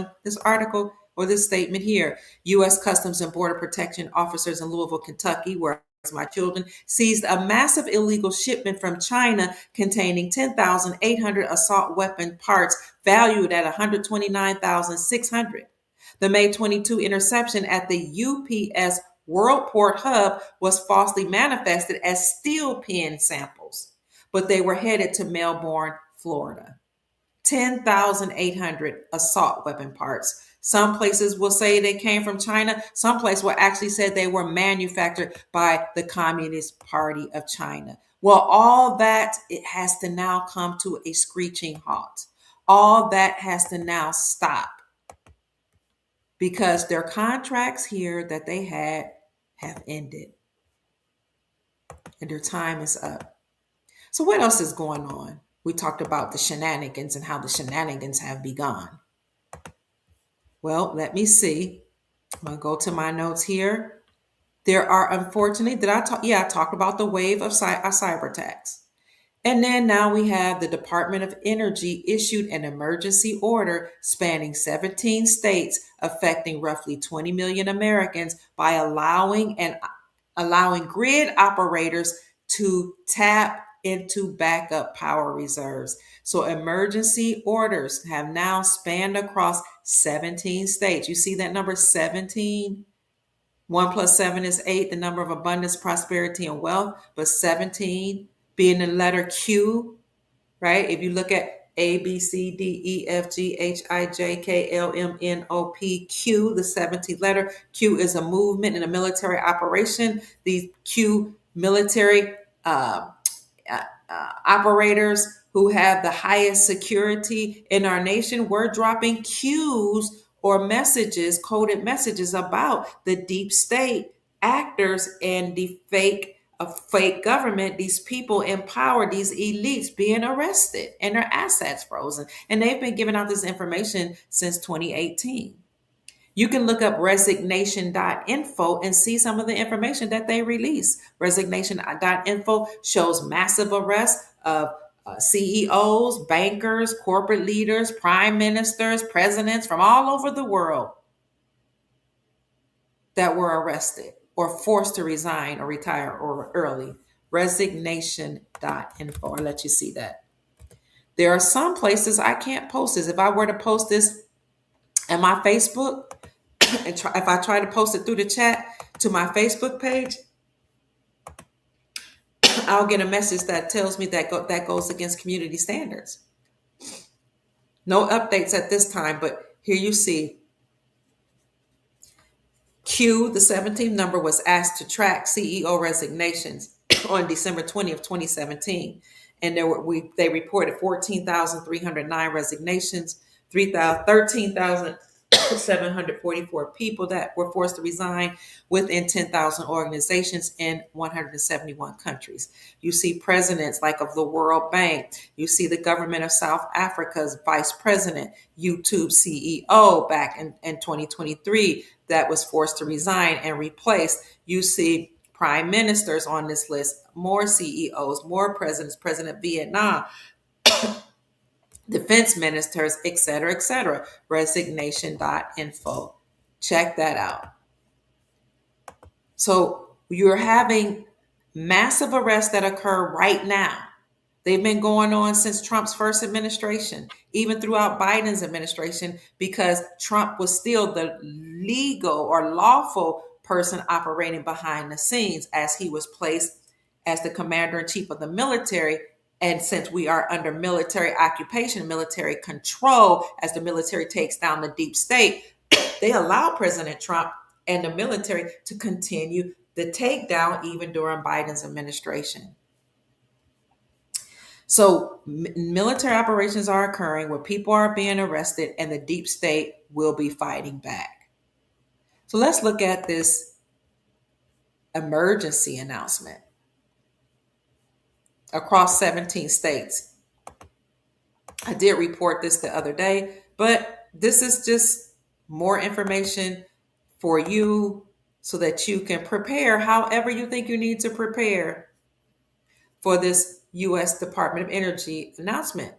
S1: article or this statement here. U.S. Customs and Border Protection officers in Louisville, Kentucky, where my children, seized a massive illegal shipment from China containing 10,800 assault weapon parts valued at $129,600. The May 22 interception at the UPS Worldport Hub was falsely manifested as steel pen samples, but they were headed to Melbourne, Florida. 10,800 assault weapon parts. Some places will say they came from China. Some places will actually say they were manufactured by the Communist Party of China. Well, all that, it has to now come to a screeching halt. All that has to now stop. because their contracts here that they had have ended and their time is up. So, what else is going on? We talked about the shenanigans and how the shenanigans have begun. Well, let me see. I'm going to go to my notes here. There are, unfortunately, did I talk? Yeah, I talked about the wave of cyber attacks. And then now we have the Department of Energy issued an emergency order spanning 17 states, affecting roughly 20 million Americans by allowing grid operators to tap into backup power reserves. So emergency orders have now spanned across 17 states. You see that number 17? 1 plus 7 is 8, the number of abundance, prosperity, and wealth, but 17 being the letter Q, right? If you look at A, B, C, D, E, F, G, H, I, J, K, L, M, N, O, P, Q, the 17th letter. Q is a movement and a military operation. The Q military operators who have the highest security in our nation, we're dropping cues or messages, coded messages about the deep state actors and the fake government, these people in power, these elites being arrested and their assets frozen. And they've been giving out this information since 2018. You can look up resignation.info and see some of the information that they release. Resignation.info shows massive arrests of CEOs, bankers, corporate leaders, prime ministers, presidents from all over the world that were arrested or forced to resign or retire or early. Resignation.info. I'll let you see that. There are some places I can't post this. If I were to post this on my Facebook, and if I try to post it through the chat to my Facebook page, I'll get a message that tells me that that goes against community standards. No updates at this time, but here you see Q, the 17th number, was asked to track CEO resignations on December 20th, 2017. And they reported 14,309 resignations, 13,744 people that were forced to resign within 10,000 organizations in 171 countries. You see presidents like of the World Bank. You see the government of South Africa's vice president, YouTube CEO back in 2023 that was forced to resign and replaced. You see prime ministers on this list, more CEOs, more presidents, President Vietnam, defense ministers, etc., etc. Resignation.info. Check that out. So you're having massive arrests that occur right now. They've been going on since Trump's first administration, even throughout Biden's administration, because Trump was still the legal or lawful person operating behind the scenes as he was placed as the commander in chief of the military. And since we are under military occupation, military control, as the military takes down the deep state, they allow President Trump and the military to continue the takedown even during Biden's administration. So military operations are occurring where people are being arrested and the deep state will be fighting back. So let's look at this emergency announcement across 17 states. I did report this the other day, but this is just more information for you so that you can prepare however you think you need to prepare for this U.S. Department of Energy announcement.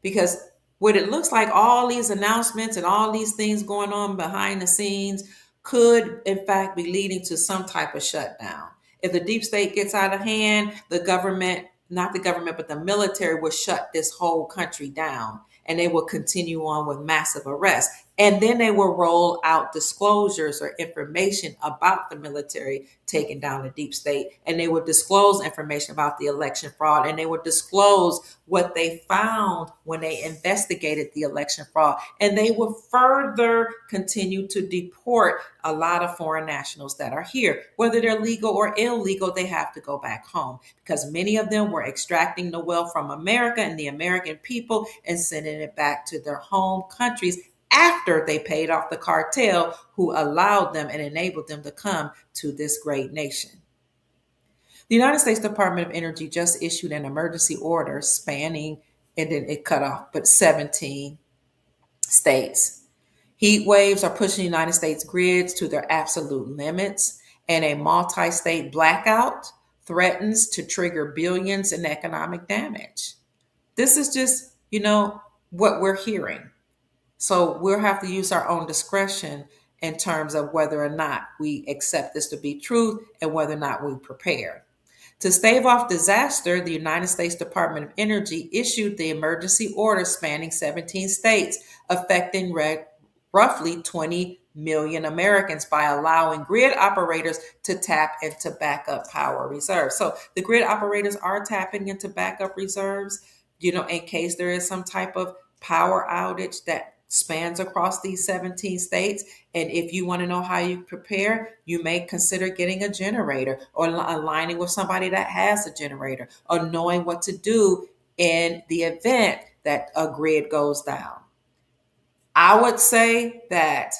S1: Because what it looks like, all these announcements and all these things going on behind the scenes could, in fact, be leading to some type of shutdown. If the deep state gets out of hand, the government, not the government, but the military will shut this whole country down and they will continue on with massive arrests. And then they will roll out disclosures or information about the military taking down the deep state. And they will disclose information about the election fraud. And they will disclose what they found when they investigated the election fraud. And they will further continue to deport a lot of foreign nationals that are here. Whether they're legal or illegal, they have to go back home because many of them were extracting the wealth from America and the American people and sending it back to their home countries after they paid off the cartel who allowed them and enabled them to come to this great nation. The United States Department of Energy just issued an emergency order spanning, and then it cut off, but 17 states. Heat waves are pushing United States grids to their absolute limits, and a multi state blackout threatens to trigger billions in economic damage. This is just, what we're hearing. So we'll have to use our own discretion in terms of whether or not we accept this to be truth and whether or not we prepare. To stave off disaster, the United States Department of Energy issued the emergency order spanning 17 states, affecting roughly 20 million Americans by allowing grid operators to tap into backup power reserves. So the grid operators are tapping into backup reserves, in case there is some type of power outage that spans across these 17 states. And if you want to know how you prepare, you may consider getting a generator or aligning with somebody that has a generator or knowing what to do in the event that a grid goes down. I would say that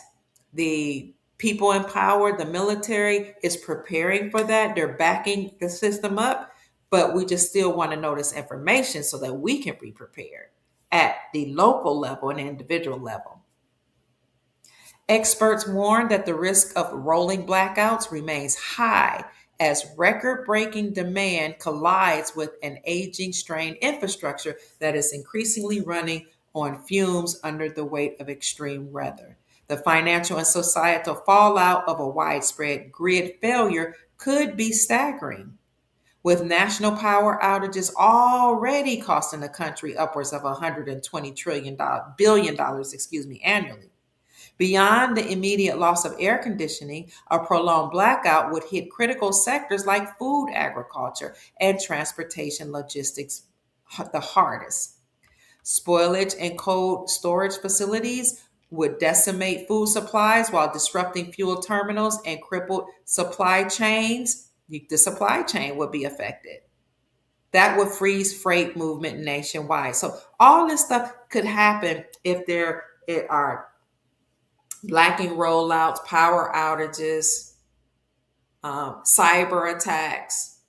S1: the people in power, the military, is preparing for that. They're backing the system up, but we just still want to know this information so that we can be prepared at the local level and individual level. Experts warn that the risk of rolling blackouts remains high as record-breaking demand collides with an aging, strained infrastructure that is increasingly running on fumes under the weight of extreme weather. The financial and societal fallout of a widespread grid failure could be staggering, with national power outages already costing the country upwards of $120 billion annually. Beyond the immediate loss of air conditioning, a prolonged blackout would hit critical sectors like food, agriculture, and transportation logistics the hardest. Spoilage and cold storage facilities would decimate food supplies while disrupting fuel terminals and crippled supply chains. The supply chain would be affected. That would freeze freight movement nationwide. So all this stuff could happen if there are lacking rollouts, power outages, cyber attacks.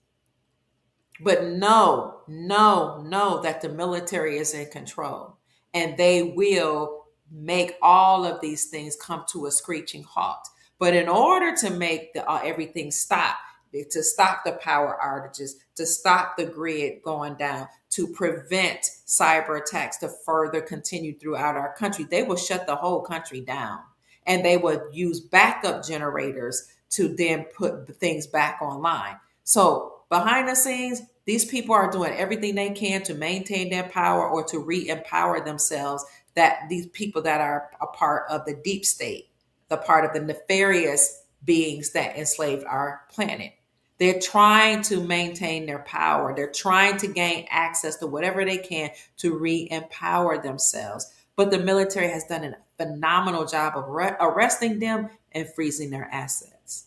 S1: But know that the military is in control and they will make all of these things come to a screeching halt. But in order to make everything stop, to stop the power outages, to stop the grid going down, to prevent cyber attacks to further continue throughout our country, they will shut the whole country down. And they would use backup generators to then put the things back online. So behind the scenes, these people are doing everything they can to maintain their power or to re-empower themselves, that these people that are a part of the deep state, the part of the nefarious beings that enslaved our planet. They're trying to maintain their power. They're trying to gain access to whatever they can to re-empower themselves. But the military has done a phenomenal job of arresting them and freezing their assets.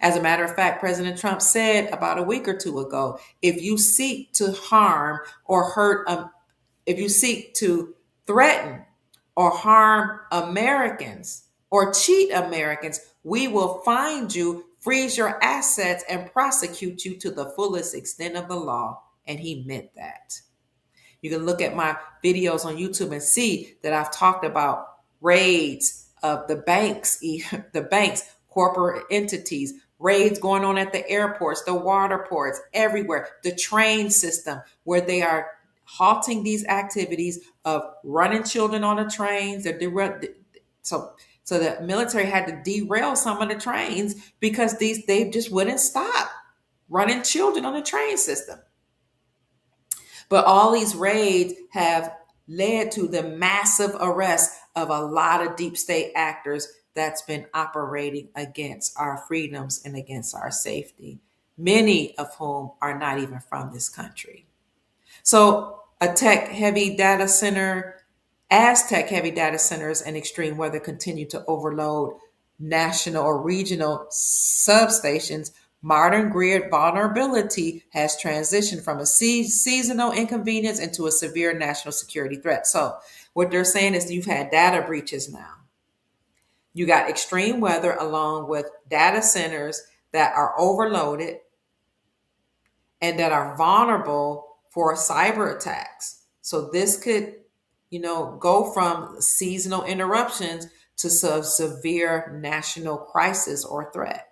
S1: As a matter of fact, President Trump said about a week or two ago, if you seek to harm or hurt, if you seek to threaten or harm Americans or cheat Americans, we will find you, freeze your assets, and prosecute you to the fullest extent of the law. And he meant that. You can look at my videos on YouTube and see that I've talked about raids of the banks, corporate entities, raids going on at the airports, the water ports, everywhere, the train system, where they are halting these activities of running children on the trains. So the military had to derail some of the trains because they just wouldn't stop running children on the train system. But all these raids have led to the massive arrest of a lot of deep state actors that's been operating against our freedoms and against our safety, many of whom are not even from this country. So as tech heavy data centers and extreme weather continue to overload national or regional substations, modern grid vulnerability has transitioned from a seasonal inconvenience into a severe national security threat. So What they're saying is you've had data breaches now. You got extreme weather along with data centers that are overloaded and that are vulnerable for cyber attacks. So this could, go from seasonal interruptions to some severe national crisis or threat.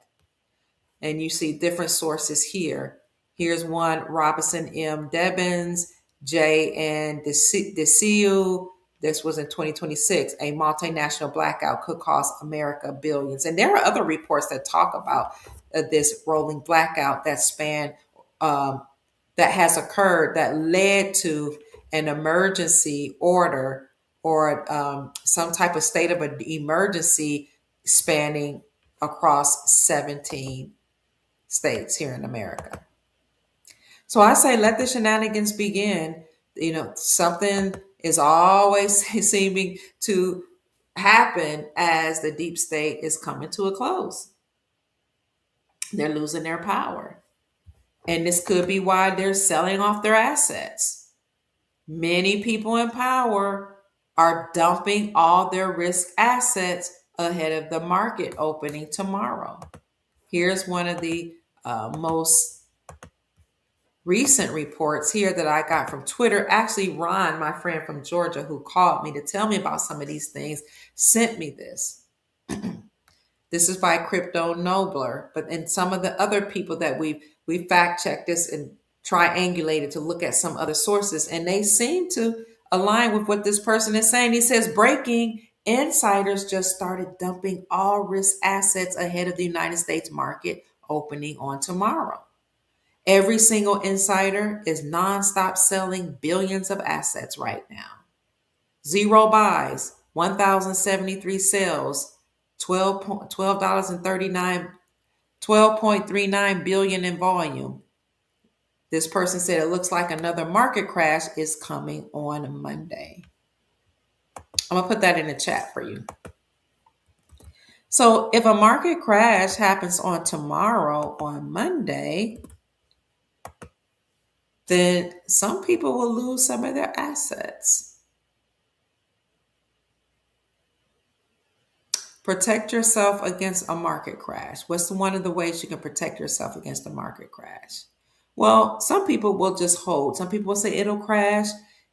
S1: And you see different sources here. Here's one: Robinson M. Debbins, J. and DeCeu. This was in 2026. A multinational blackout could cost America billions. And there are other reports that talk about this rolling blackout that um, that has occurred that led to an emergency order or some type of state of an emergency spanning across 17 states here in America. So I say, let the shenanigans begin. Something is always seeming to happen as the deep state is coming to a close. They're losing their power. And this could be why they're selling off their assets. Many people in power are dumping all their risk assets ahead of the market opening tomorrow. Here's one of the most recent reports here that I got from Twitter. Actually, Ron, my friend from Georgia, who called me to tell me about some of these things, sent me this. This is by Crypto Nobler, but and some of the other people that we fact checked this and triangulated to look at some other sources, and they seem to align with what this person is saying. He says, breaking: insiders just started dumping all risk assets ahead of the United States market opening on tomorrow. Every single insider is nonstop selling billions of assets right now. Zero buys, 1,073 sales, $12.39 billion in volume. This person said it looks like another market crash is coming on Monday. I'm going to put that in the chat for you. So if a market crash happens on tomorrow, on Monday, then some people will lose some of their assets. Protect yourself against a market crash. What's one of the ways you can protect yourself against a market crash? Well, some people will just hold. Some people will say it'll crash.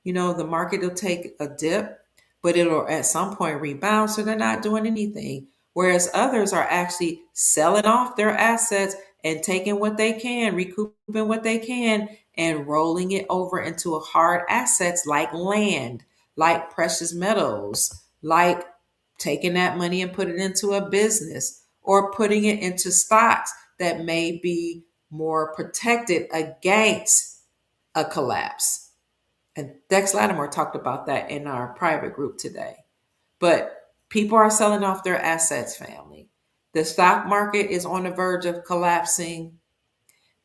S1: The market will take a dip, but it'll at some point rebound. So they're not doing anything. Whereas others are actually selling off their assets and taking what they can, recouping what they can, and rolling it over into hard assets like land, like precious metals, like taking that money and put it into a business or putting it into stocks that may be more protected against a collapse. And Dex Lattimore talked about that in our private group today. But people are selling off their assets, family. The stock market is on the verge of collapsing.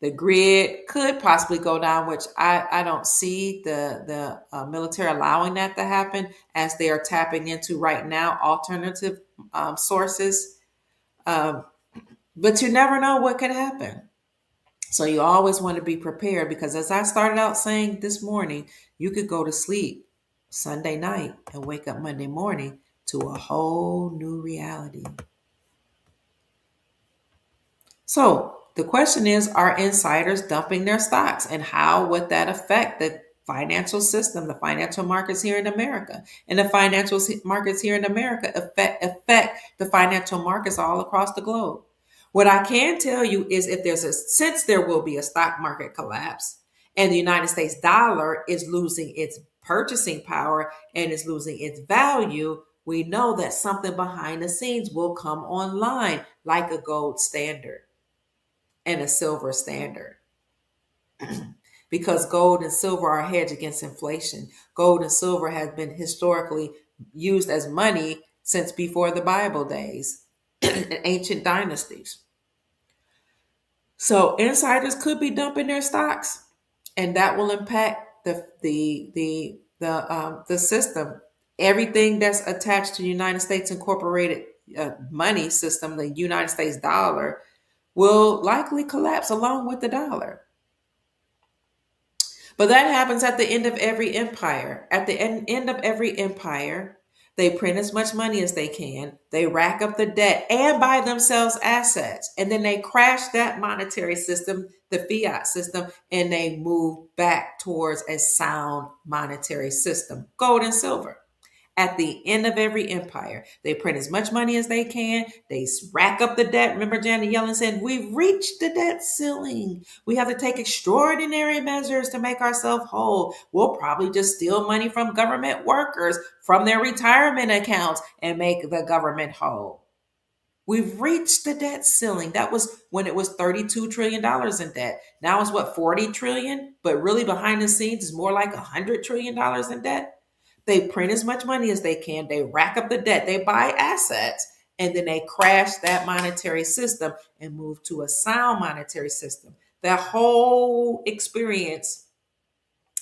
S1: The grid could possibly go down, which I don't see the military allowing that to happen, as they are tapping into right now alternative sources. But you never know what could happen. So you always want to be prepared, because as I started out saying this morning, you could go to sleep Sunday night and wake up Monday morning to a whole new reality. So the question is, are insiders dumping their stocks, and how would that affect the financial system, the financial markets here in America? And the financial markets here in America affect the financial markets all across the globe. What I can tell you is, since there will be a stock market collapse and the United States dollar is losing its purchasing power and is losing its value, we know that something behind the scenes will come online, like a gold standard and a silver standard. Because gold and silver are a hedge against inflation. Gold and silver have been historically used as money since before the Bible days in ancient dynasties. So insiders could be dumping their stocks, and that will impact the system. Everything that's attached to the United States Incorporated money system, the United States dollar, will likely collapse along with the dollar. But that happens at the end of every empire. At the end of every empire, they print as much money as they can, they rack up the debt and buy themselves assets. And then they crash that monetary system, the fiat system, and they move back towards a sound monetary system, gold and silver. At the end of every empire, they print as much money as they can. They rack up the debt. Remember, Janet Yellen said, "We've reached the debt ceiling. We have to take extraordinary measures to make ourselves whole. We'll probably just steal money from government workers from their retirement accounts and make the government whole." We've reached the debt ceiling. That was when it was $32 trillion in debt. Now it's what, 40 trillion? But really behind the scenes is more like $100 trillion in debt. They print as much money as they can. They rack up the debt. They buy assets. And then they crash that monetary system and move to a sound monetary system. That whole experience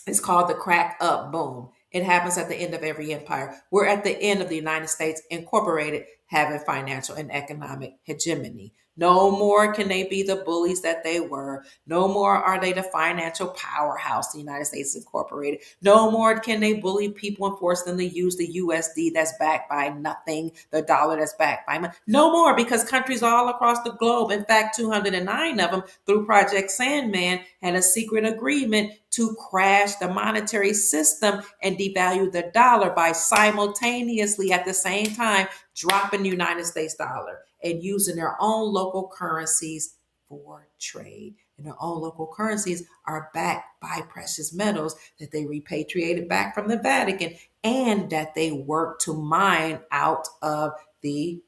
S1: is called the crack up boom. It happens at the end of every empire. We're at the end of the United States Incorporated having financial and economic hegemony. No more can they be the bullies that they were. No more are they the financial powerhouse, the United States Incorporated. No more can they bully people and force them to use the USD that's backed by nothing, the dollar that's backed by nothing. No more, because countries all across the globe, in fact, 209 of them through Project Sandman, had a secret agreement to crash the monetary system and devalue the dollar by simultaneously at the same time dropping the United States dollar and using their own local currencies for trade. And their own local currencies are backed by precious metals that they repatriated back from the Vatican and that they work to mine out of the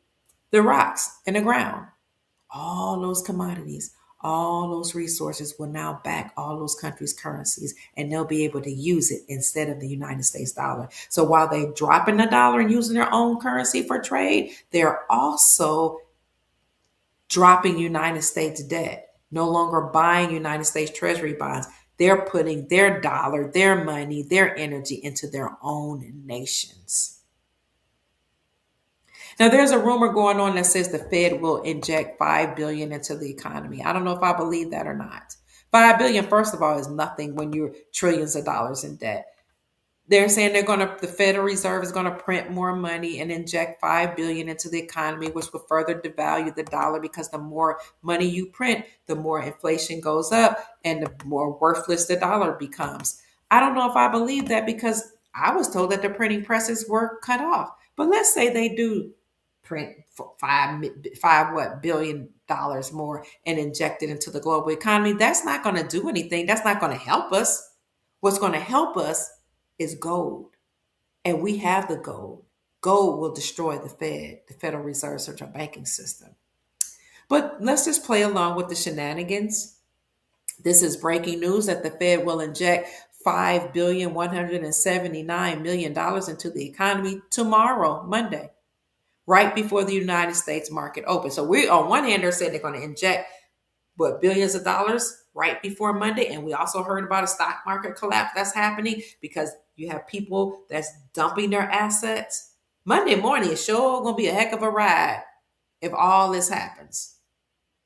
S1: rocks in the ground. All those commodities, all those resources will now back all those countries' currencies, and they'll be able to use it instead of the United States dollar. So while they're dropping the dollar and using their own currency for trade, they're also dropping United States debt, no longer buying United States Treasury bonds. They're putting their dollar, their money, their energy into their own nations. Now, there's a rumor going on that says the Fed will inject 5 billion into the economy. I don't know if I believe that or not. 5 billion, first of all, is nothing when you're trillions of dollars in debt. They're saying the Federal Reserve is going to print more money and inject 5 billion into the economy, which will further devalue the dollar, because the more money you print, the more inflation goes up and the more worthless the dollar becomes. I don't know if I believe that, because I was told that the printing presses were cut off. But let's say they do print $5 billion more and inject it into the global economy. That's not going to do anything. That's not going to help us. What's going to help us is gold. And we have the gold. Gold will destroy the Fed, the Federal Reserve Central Banking System. But let's just play along with the shenanigans. This is breaking news that the Fed will inject $5,179,000,000 into the economy tomorrow, Monday, right before the United States market opens. So we, on one hand, they're saying they're going to inject billions of dollars right before Monday. And we also heard about a stock market collapse that's happening because you have people that's dumping their assets. Monday morning is sure going to be a heck of a ride if all this happens.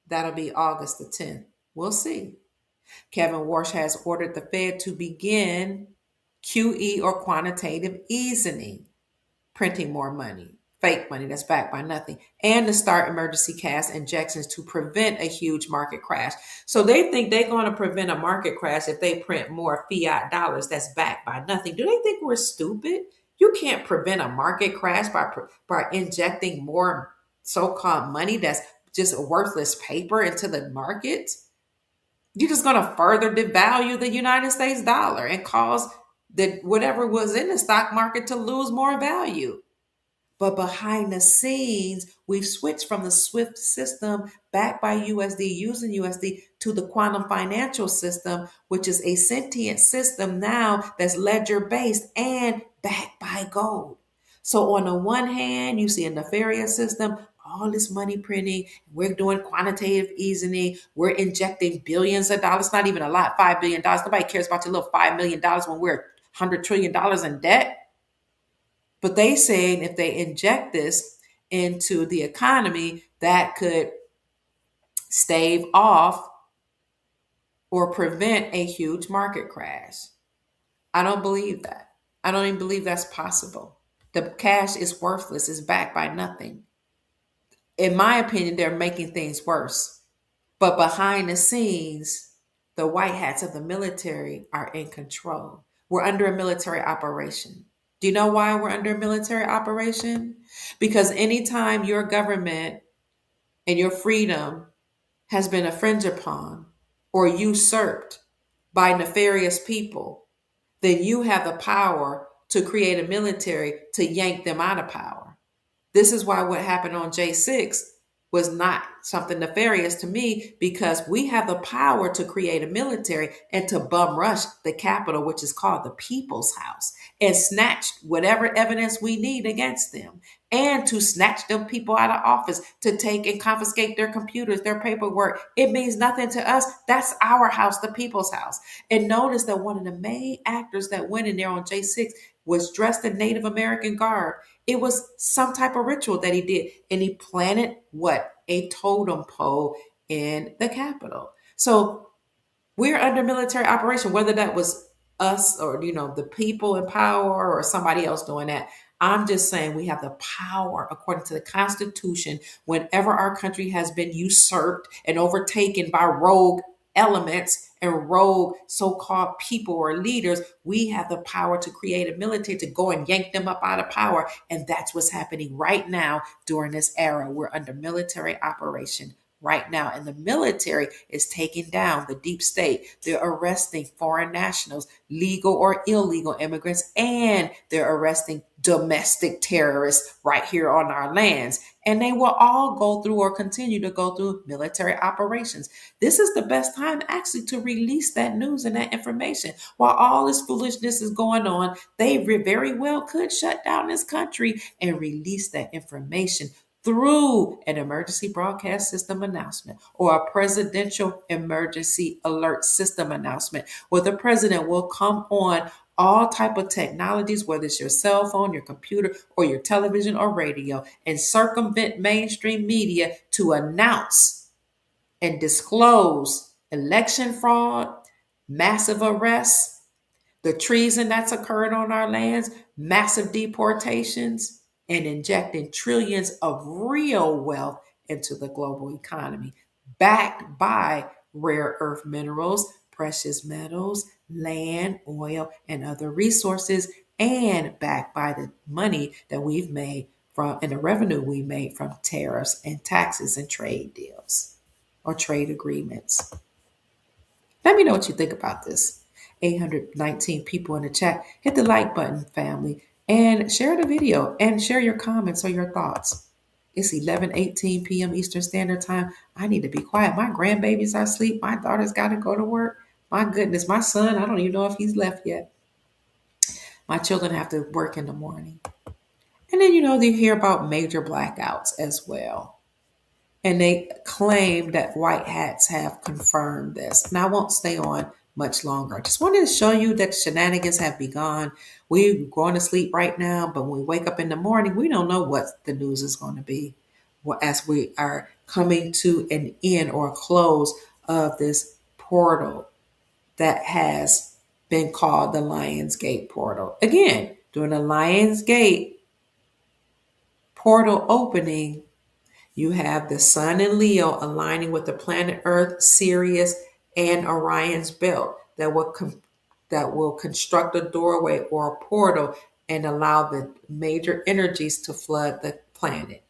S1: That'll be August the 10th. We'll see. Kevin Warsh has ordered the Fed to begin QE, or quantitative easing, printing more money, fake money that's backed by nothing, and to start emergency cash injections to prevent a huge market crash. So they think they're going to prevent a market crash if they print more fiat dollars that's backed by nothing. Do they think we're stupid? You can't prevent a market crash by injecting more so-called money that's just a worthless paper into the market. You're just going to further devalue the United States dollar and cause whatever was in the stock market to lose more value. But behind the scenes, we've switched from the SWIFT system backed by USD, using USD, to the quantum financial system, which is a sentient system now that's ledger-based and backed by gold. So on the one hand, you see a nefarious system, all this money printing, we're doing quantitative easing, we're injecting billions of dollars, not even a lot, $5 billion. Nobody cares about your little $5 million when we're $100 trillion in debt. But they saying if they inject this into the economy, that could stave off or prevent a huge market crash. I don't believe that. I don't even believe that's possible. The cash is worthless, it's backed by nothing. In my opinion, they're making things worse. But behind the scenes, the white hats of the military are in control. We're under a military operation. Do you know why we're under a military operation? Because anytime your government and your freedom has been infringed upon or usurped by nefarious people, then you have the power to create a military to yank them out of power. This is why what happened on J6 was not something nefarious to me, because we have the power to create a military and to bum rush the Capitol, which is called the People's House, and snatch whatever evidence we need against them, and to snatch them people out of office, to take and confiscate their computers, their paperwork. It means nothing to us. That's our house, the People's House. And notice that one of the main actors that went in there on J6 was dressed in Native American garb. It was some type of ritual that he did. And he planted what? A totem pole in the Capitol. So we're under military operation, whether that was us or, the people in power or somebody else doing that. I'm just saying we have the power, according to the Constitution, whenever our country has been usurped and overtaken by rogue elements and rogue so-called people or leaders, we have the power to create a military to go and yank them up out of power. And that's what's happening right now during this era. We're under military operation right now. And the military is taking down the deep state. They're arresting foreign nationals, legal or illegal immigrants, and they're arresting domestic terrorists right here on our lands. And they will all go through or continue to go through military operations. This is the best time actually to release that news and that information. While all this foolishness is going on, they very well could shut down this country and release that information through an emergency broadcast system announcement or a presidential emergency alert system announcement, where the president will come on all type of technologies, whether it's your cell phone, your computer, or your television or radio, and circumvent mainstream media to announce and disclose election fraud, massive arrests, the treason that's occurred on our lands, massive deportations, and injecting trillions of real wealth into the global economy, backed by rare earth minerals, precious metals, land, oil, and other resources, and backed by the money that we've made from and the revenue we made from tariffs and taxes and trade deals or trade agreements. Let me know what you think about this. 819 people in the chat. Hit the like button, family, and share the video and share your comments or your thoughts. It's 11:18 p.m. Eastern Standard Time. I need to be quiet. My grandbabies are asleep. My daughter's got to go to work. My goodness, my son, I don't even know if he's left yet. My children have to work in the morning. And then, they hear about major blackouts as well. And they claim that white hats have confirmed this. And I won't stay on much longer. I just wanted to show you that shenanigans have begun. We're going to sleep right now, but when we wake up in the morning, we don't know what the news is going to be as we are coming to an end or a close of this portal that has been called the Lions Gate portal. Again, during the Lions Gate portal opening, you have the sun in Leo aligning with the planet Earth, Sirius, and Orion's belt that will construct a doorway or a portal and allow the major energies to flood the planet.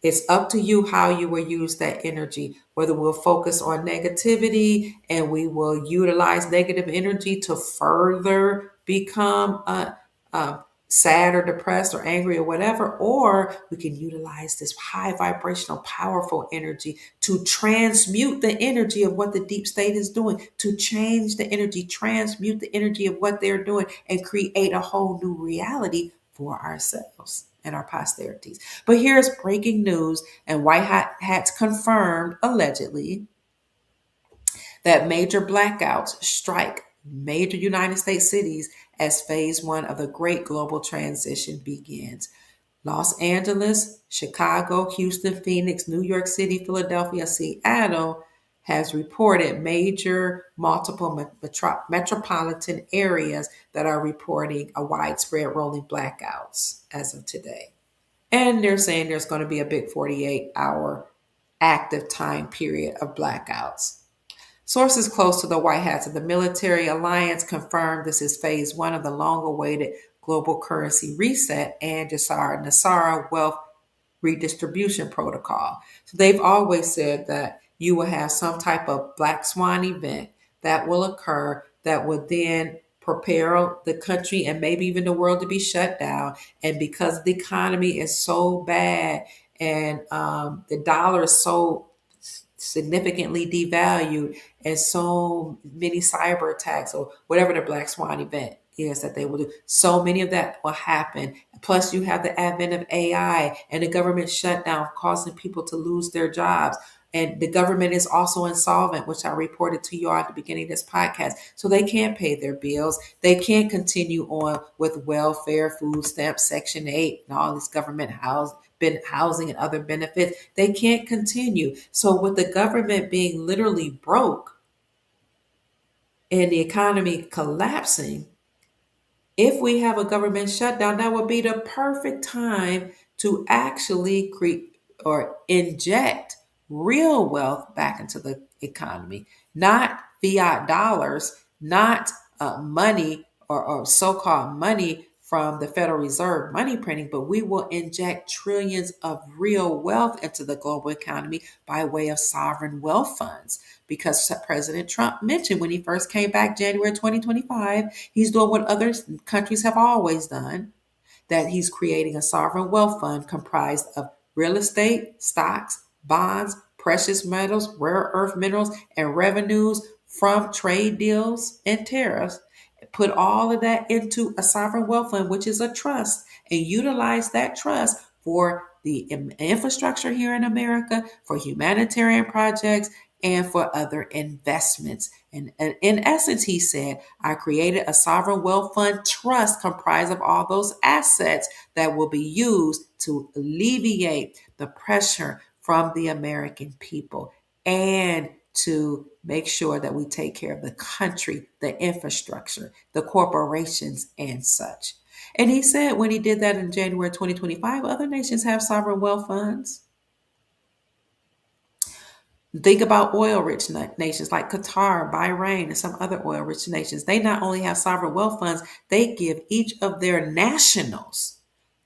S1: It's up to you how you will use that energy, whether we'll focus on negativity and we will utilize negative energy to further become sad or depressed or angry or whatever, or we can utilize this high vibrational, powerful energy to transmute the energy of what the deep state is doing, to change the energy, transmute the energy of what they're doing, and create a whole new reality for ourselves and our posterities. But here's breaking news, and white hats confirmed, allegedly, that major blackouts strike major United States cities as phase one of the great global transition begins. Los Angeles, Chicago, Houston, Phoenix, New York City, Philadelphia, Seattle has reported major multiple metropolitan areas that are reporting a widespread rolling blackouts as of today. And they're saying there's going to be a big 48-hour active time period of blackouts. Sources close to the White House and the military alliance confirmed this is phase one of the long awaited global currency reset and Nassara wealth redistribution protocol. So they've always said that you will have some type of black swan event that will occur that would then prepare the country and maybe even the world to be shut down. And because the economy is so bad and the dollar is so significantly devalued and so many cyber attacks or whatever the black swan event is that they will do. So many of that will happen. Plus, you have the advent of AI and the government shutdown causing people to lose their jobs. And the government is also insolvent, which I reported to you all at the beginning of this podcast. So they can't pay their bills. They can't continue on with welfare, food stamps, Section 8, and all this government housing and other benefits. They can't continue. So with the government being literally broke and the economy collapsing, if we have a government shutdown, that would be the perfect time to actually create or inject real wealth back into the economy, not fiat dollars, not money or so called money from the Federal Reserve money printing, but we will inject trillions of real wealth into the global economy by way of sovereign wealth funds. Because President Trump mentioned when he first came back January 2025, he's doing what other countries have always done, that he's creating a sovereign wealth fund comprised of real estate, stocks, bonds, precious metals, rare earth minerals, and revenues from trade deals and tariffs. Put all of that into a sovereign wealth fund, which is a trust, and utilize that trust for the infrastructure here in America, for humanitarian projects, and for other investments. And in essence, he said, I created a sovereign wealth fund trust comprised of all those assets that will be used to alleviate the pressure from the American people and to make sure that we take care of the country, the infrastructure, the corporations, and such. And he said when he did that in January 2025, other nations have sovereign wealth funds. Think about oil rich nations like Qatar, Bahrain, and some other oil rich nations. They not only have sovereign wealth funds, they give each of their nationals,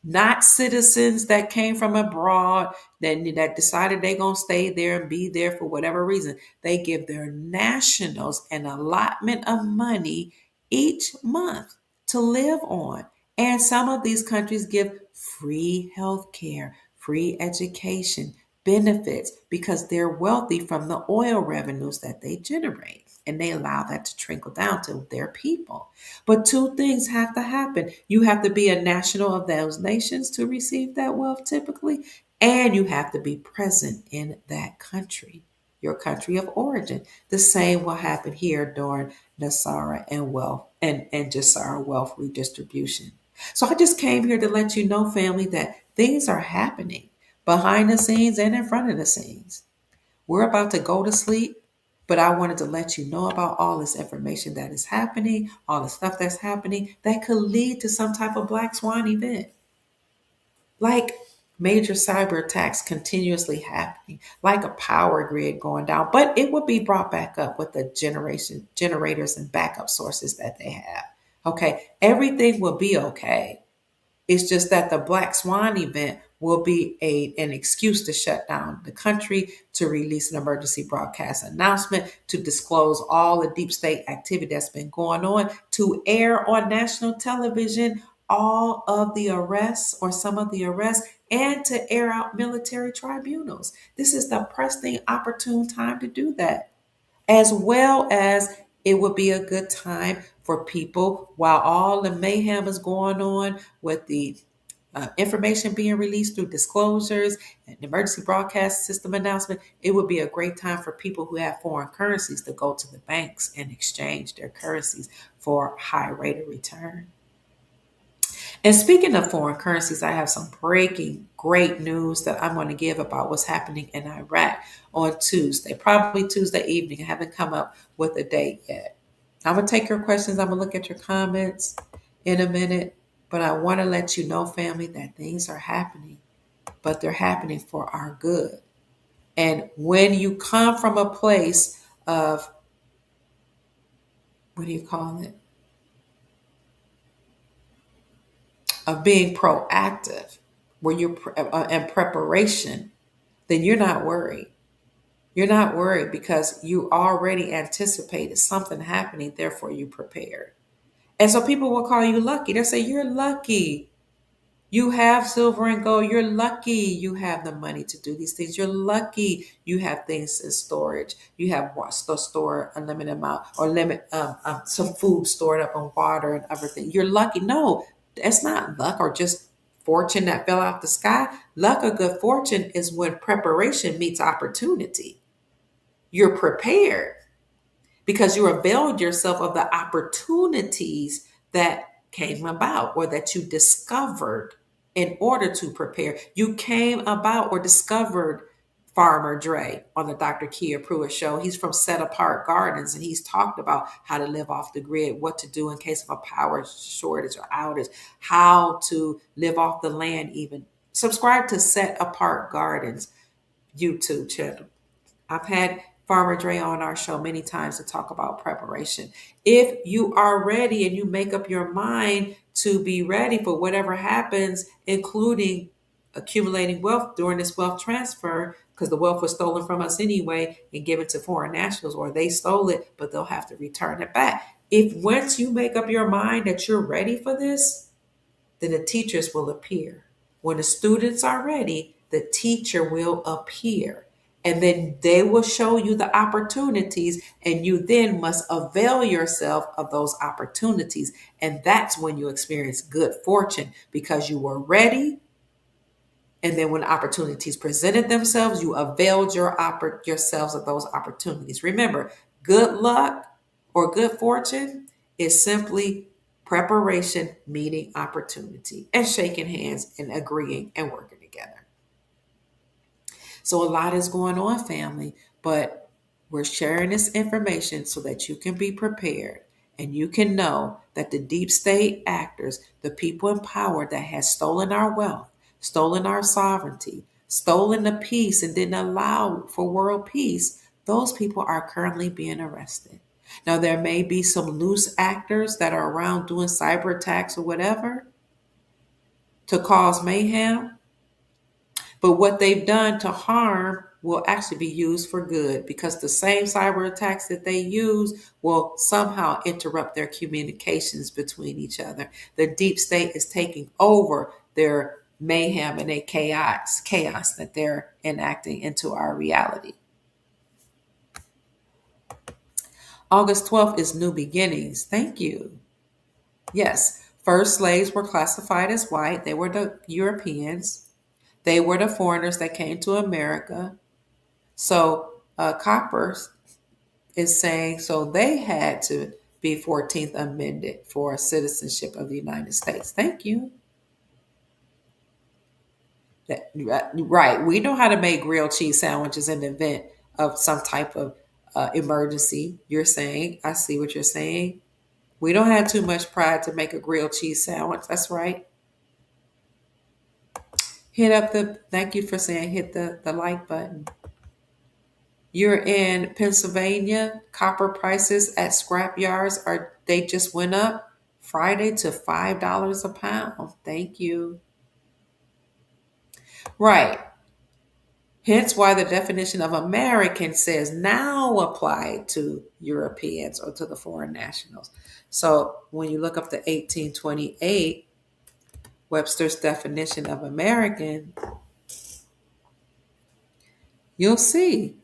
S1: not citizens that came from abroad that decided they're going to stay there and be there for whatever reason. They give their nationals an allotment of money each month to live on. And some of these countries give free health care, free education, benefits because they're wealthy from the oil revenues that they generate. And they allow that to trickle down to their people. But two things have to happen. You have to be a national of those nations to receive that wealth typically, and you have to be present in that country, your country of origin. The same will happen here during Nasara and wealth and Jasara wealth redistribution. So I just came here to let you know, family, that things are happening behind the scenes and in front of the scenes. We're about to go to sleep, but I wanted to let you know about all this information that is happening, all the stuff that's happening that could lead to some type of black swan event. Like major cyber attacks continuously happening, like a power grid going down, but it will be brought back up with the generators and backup sources that they have. Okay, everything will be okay. It's just that the Black Swan event will be an excuse to shut down the country, to release an emergency broadcast announcement, to disclose all the deep state activity that's been going on, to air on national television all of the arrests or some of the arrests, and to air out military tribunals. This is the pressing opportune time to do that, as well as it would be a good time for people while all the mayhem is going on with the information being released through disclosures and emergency broadcast system announcement. It would be a great time for people who have foreign currencies to go to the banks and exchange their currencies for a high rate of return. And speaking of foreign currencies, I have some breaking great news that I'm going to give about what's happening in Iraq on Tuesday, probably Tuesday evening. I haven't come up with a date yet. I'm going to take your questions. I'm going to look at your comments in a minute, but I want to let you know, family, that things are happening, but they're happening for our good. And when you come from a place of, what do you call it? Of being proactive, where you're in preparation, then you're not worried. You're not worried because you already anticipated something happening, therefore you prepared. And so people will call you lucky. They'll say, you're lucky. You have silver and gold. You're lucky you have the money to do these things. You're lucky you have things in storage. You have store unlimited amount or limit some food stored up and water and everything. You're lucky. No, it's not luck or just fortune that fell out the sky. Luck or good fortune is when preparation meets opportunity. You're prepared because you availed yourself of the opportunities that came about or that you discovered in order to prepare. You came about or discovered Farmer Dre on the Dr. Kia Pruitt show. He's from Set Apart Gardens, and he's talked about how to live off the grid, what to do in case of a power shortage or outage, how to live off the land even. Subscribe to Set Apart Gardens YouTube channel. I've had Farmer Dre on our show many times to talk about preparation. If you are ready and you make up your mind to be ready for whatever happens, including accumulating wealth during this wealth transfer, because the wealth was stolen from us anyway and given to foreign nationals, or they stole it, but they'll have to return it back. If once you make up your mind that you're ready for this, then the teachers will appear. When the students are ready, the teacher will appear. And then they will show you the opportunities, and you then must avail yourself of those opportunities. And that's when you experience good fortune because you were ready. And then when opportunities presented themselves, you availed yourselves of those opportunities. Remember, good luck or good fortune is simply preparation meeting opportunity and shaking hands and agreeing and working together. So a lot is going on, family, but we're sharing this information so that you can be prepared and you can know that the deep state actors, the people in power that has stolen our wealth, stolen our sovereignty, stolen the peace and didn't allow for world peace, those people are currently being arrested. Now, there may be some loose actors that are around doing cyber attacks or whatever to cause mayhem, but what they've done to harm will actually be used for good because the same cyber attacks that they use will somehow interrupt their communications between each other. The deep state is taking over their mayhem and their chaos that they're enacting into our reality. August 12th is New Beginnings. Thank you. Yes, first slaves were classified as white. They were the Europeans. They were the foreigners that came to America. So Copper is saying so they had to be 14th Amended for citizenship of the United States. Thank you. Right. We know how to make grilled cheese sandwiches in the event of some type of emergency. You're saying, I see what you're saying. We don't have too much pride to make a grilled cheese sandwich. That's right. Thank you for saying hit the like button. You're in Pennsylvania. Copper prices at scrap yards they just went up Friday to $5 a pound. Thank you. Right. Hence why the definition of American says now apply to Europeans or to the foreign nationals. So when you look up the 1828 Webster's definition of American, you'll see.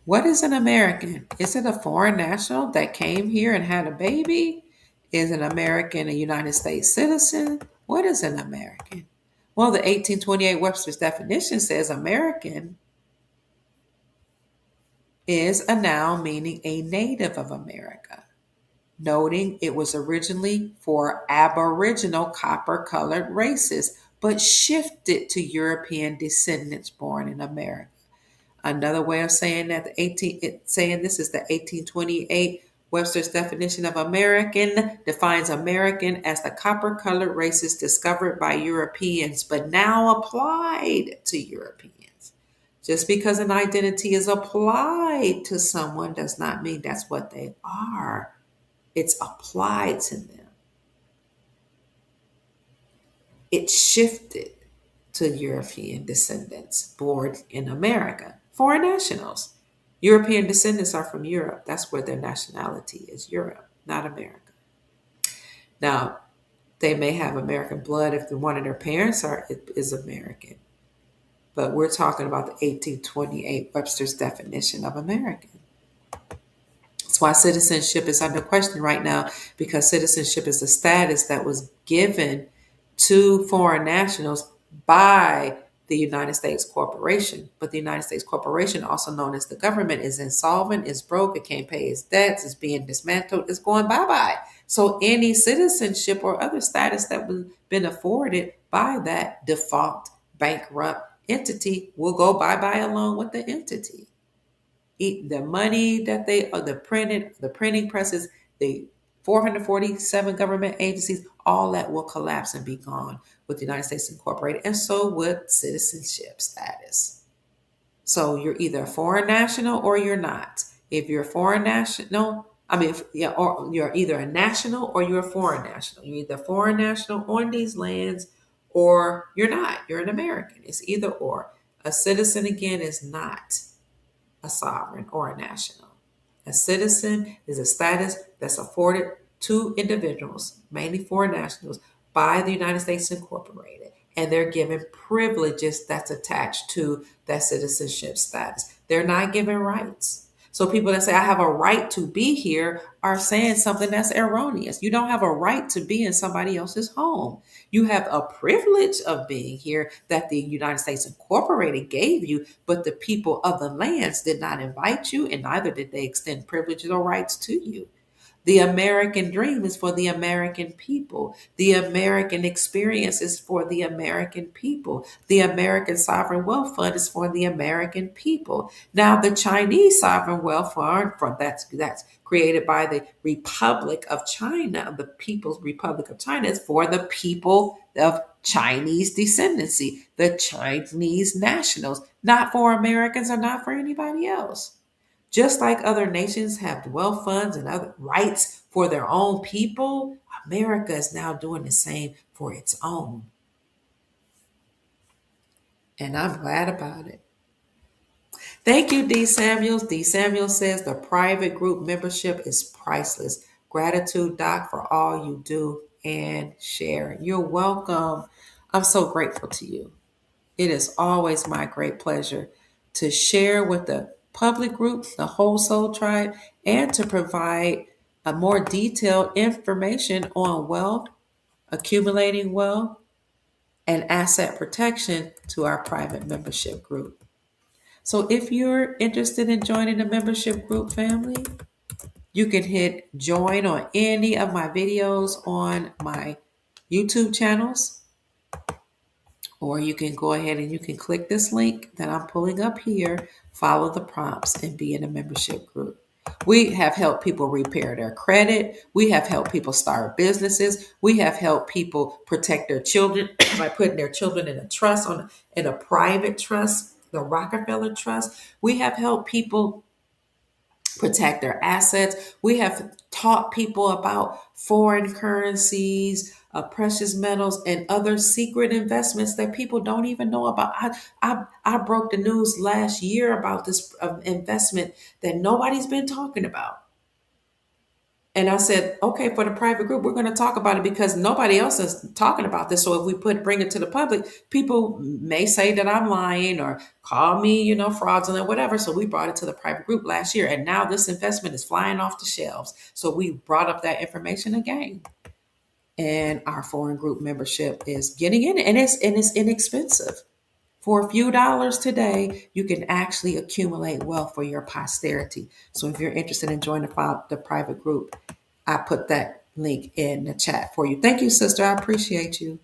S1: What is an American? Is it a foreign national that came here and had a baby? Is an American a United States citizen? What is an American? Well, the 1828 Webster's definition says American is a noun meaning a native of America, noting it was originally for Aboriginal copper-colored races, but shifted to European descendants born in America. Another way of saying that saying this is the 1828 Webster's definition of American defines American as the copper-colored races discovered by Europeans, but now applied to Europeans. Just because an identity is applied to someone does not mean that's what they are. It's applied to them. It shifted to European descendants born in America, foreign nationals. European descendants are from Europe. That's where their nationality is, Europe, not America. Now, they may have American blood if one of their parents is American, but we're talking about the 1828 Webster's definition of American. That's why citizenship is under question right now, because citizenship is a status that was given to foreign nationals by the United States corporation. But the United States corporation, also known as the government, is insolvent, is broke, it can't pay its debts, is being dismantled, it's going bye-bye. So any citizenship or other status that was been afforded by that defunct, bankrupt entity will go bye-bye along with the entity. The money that the printing presses, the 447 government agencies, all that will collapse and be gone with the United States Incorporated, and so would citizenship status. So you're either a foreign national or you're not. If you're a foreign national, or you're either a national or you're a foreign national. You're either a foreign national on these lands or you're not. You're an American. It's either or. A citizen, again, is not a sovereign or a national. A citizen is a status that's afforded to individuals, mainly foreign nationals, by the United States Incorporated, and they're given privileges that's attached to that citizenship status. They're not given rights. So people that say, I have a right to be here, are saying something that's erroneous. You don't have a right to be in somebody else's home. You have a privilege of being here that the United States Incorporated gave you, but the people of the lands did not invite you, and neither did they extend privileges or rights to you. The American dream is for the American people. The American experience is for the American people. The American Sovereign Wealth Fund is for the American people. Now, the Chinese Sovereign Wealth Fund, that's created by the Republic of China, the People's Republic of China, is for the people of Chinese descendancy, the Chinese nationals, not for Americans or not for anybody else. Just like other nations have wealth funds and other rights for their own people, America is now doing the same for its own. And I'm glad about it. Thank you, D. Samuels. D. Samuels says the private group membership is priceless. Gratitude, Doc, for all you do and share. You're welcome. I'm so grateful to you. It is always my great pleasure to share with the public group, the Whole Soul Tribe, and to provide a more detailed information on wealth, accumulating wealth, and asset protection to our private membership group. So if you're interested in joining the membership group family, you can hit join on any of my videos on my YouTube channels, or you can go ahead and you can click this link that I'm pulling up here, follow the prompts, and be in a membership group. We have helped people repair their credit. We have helped people start businesses. We have helped people protect their children by putting their children in a trust, in a private trust, the Rockefeller Trust. We have helped people protect their assets. We have taught people about foreign currencies, precious metals, and other secret investments that people don't even know about. I broke the news last year about this investment that nobody's been talking about. And I said, okay, for the private group, we're going to talk about it because nobody else is talking about this. So if we bring it to the public, people may say that I'm lying or call me, fraudulent, whatever. So we brought it to the private group last year. And now this investment is flying off the shelves. So we brought up that information again. And our foreign group membership is getting in it. And it's inexpensive. For a few dollars today, you can actually accumulate wealth for your posterity. So if you're interested in joining the private group, I put that link in the chat for you. Thank you, sister. I appreciate you.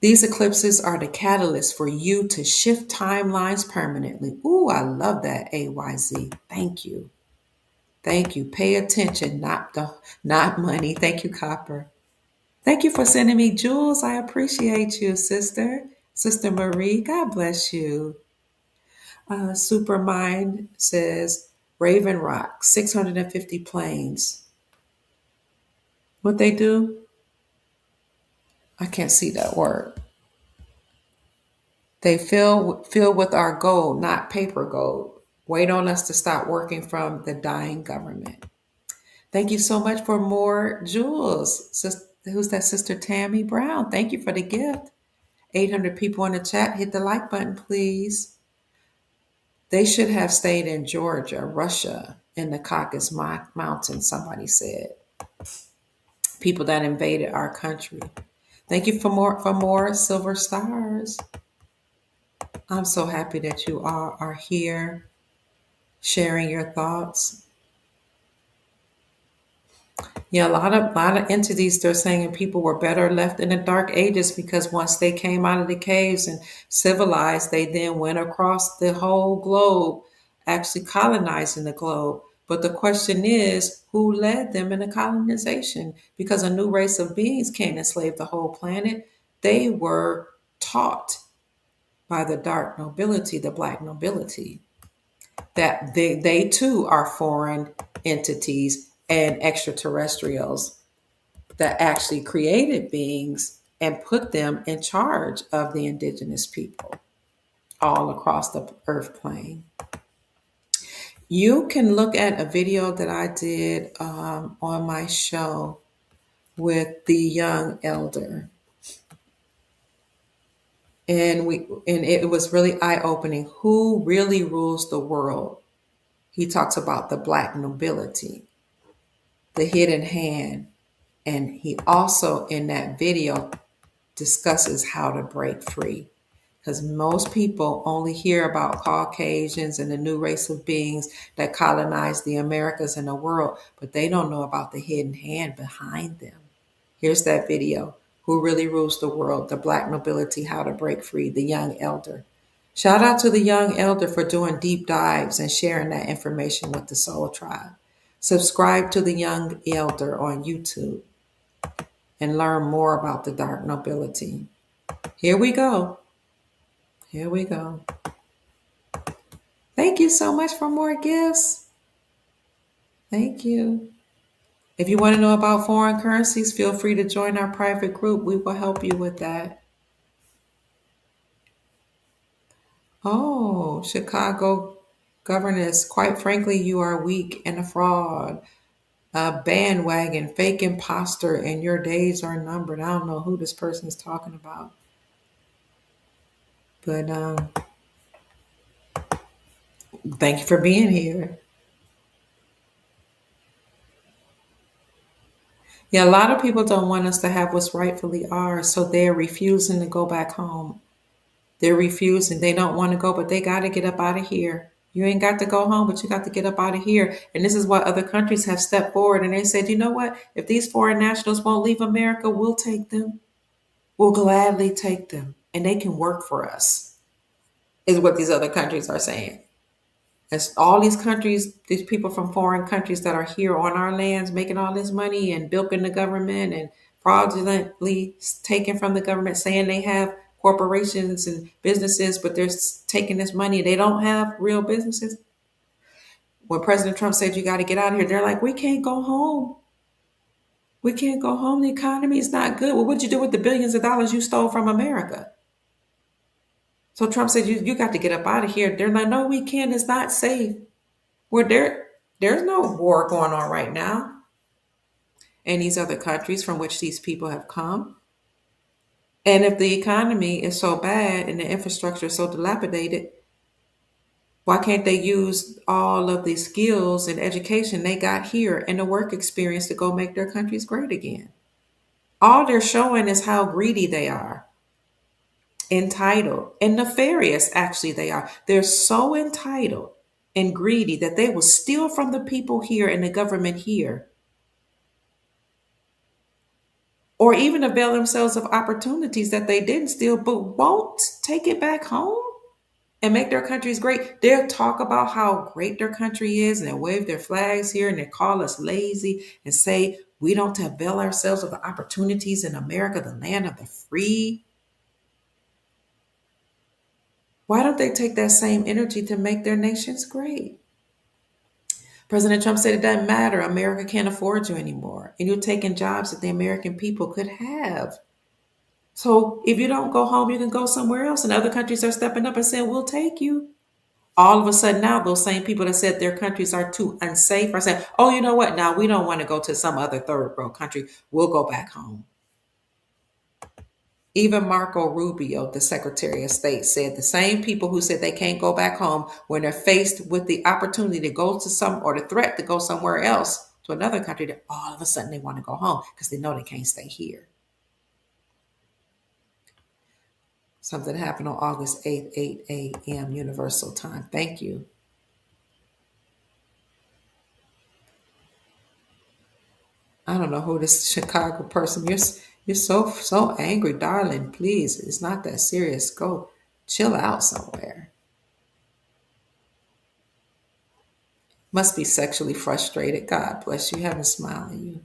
S1: These eclipses are the catalyst for you to shift timelines permanently. Ooh, I love that, AYZ. Thank you. Thank you. Pay attention, not money. Thank you, Copper. Thank you for sending me jewels. I appreciate you, sister. Sister Marie, God bless you. Supermind says Raven Rock, 650 planes. What they do? I can't see that word. They fill with our gold, not paper gold. Wait on us to stop working from the dying government. Thank you so much for more jewels. Who's that? Sister Tammy Brown. Thank you for the gift. 800 people in the chat. Hit the like button, please. They should have stayed in Georgia, Russia, in the Caucasus Mountains, somebody said. People that invaded our country. Thank you for more silver stars. I'm so happy that you all are here sharing your thoughts. Yeah, a lot of entities they're saying people were better left in the dark ages because once they came out of the caves and civilized, they then went across the whole globe, actually colonizing the globe. But the question is, who led them in the colonization? Because a new race of beings can't enslave the whole planet. They were taught by the dark nobility, the black nobility, that they too are foreign entities and extraterrestrials that actually created beings and put them in charge of the indigenous people all across the earth plane. You can look at a video that I did on my show with the young elder. And it was really eye-opening. Who really rules the world? He talks about the black nobility, the hidden hand, and he also in that video discusses how to break free. Because most people only hear about Caucasians and the new race of beings that colonized the Americas and the world, but they don't know about the hidden hand behind them. Here's that video. Who really rules the world? The black nobility, how to break free, the young elder. Shout out to the young elder for doing deep dives and sharing that information with the Soul Tribe. Subscribe to the young elder on YouTube and learn more about the dark nobility. Here we go. Here we go. Thank you so much for more gifts. Thank you. If you want to know about foreign currencies, feel free to join our private group. We will help you with that. Oh, Chicago governess, quite frankly, you are weak and a fraud, a bandwagon, fake imposter, and your days are numbered. I don't know who this person is talking about. But thank you for being here. Yeah, a lot of people don't want us to have what's rightfully ours, so they're refusing to go back home. They're refusing. They don't want to go, but they got to get up out of here. You ain't got to go home, but you got to get up out of here. And this is why other countries have stepped forward and they said, you know what? If these foreign nationals won't leave America, we'll take them. We'll gladly take them. And they can work for us, is what these other countries are saying. As all these countries, these people from foreign countries that are here on our lands making all this money and bilking the government and fraudulently taking from the government, saying they have corporations and businesses, but they're taking this money. They don't have real businesses. When President Trump said you got to get out of here, they're like, we can't go home. We can't go home. The economy is not good. Well, what'd you do with the billions of dollars you stole from America? So Trump said, you got to get up out of here. They're like, no, we can't. It's not safe. There's no war going on right now in these other countries from which these people have come. And if the economy is so bad and the infrastructure is so dilapidated, why can't they use all of the skills and education they got here and the work experience to go make their countries great again? All they're showing is how greedy they are, entitled, and nefarious, actually, they are. They're so entitled and greedy that they will steal from the people here and the government here, or even avail themselves of opportunities that they didn't steal but won't take it back home and make their countries great. They'll talk about how great their country is and they'll wave their flags here and they call us lazy and say we don't avail ourselves of the opportunities in America, the land of the free. Why don't they take that same energy to make their nations great? President Trump said it doesn't matter. America can't afford you anymore. And you're taking jobs that the American people could have. So if you don't go home, you can go somewhere else. And other countries are stepping up and saying, we'll take you. All of a sudden now, those same people that said their countries are too unsafe are saying, oh, you know what? Now we don't want to go to some other third world country. We'll go back home. Even Marco Rubio, the Secretary of State, said the same people who said they can't go back home when they're faced with the opportunity to go to some or the threat to go somewhere else to another country, that all of a sudden they want to go home because they know they can't stay here. Something happened on August 8th, 8 a.m. Universal Time. Thank you. I don't know who this Chicago person. You're so angry, darling. Please, it's not that serious. Go chill out somewhere. Must be sexually frustrated. God bless you. Heaven smile on you.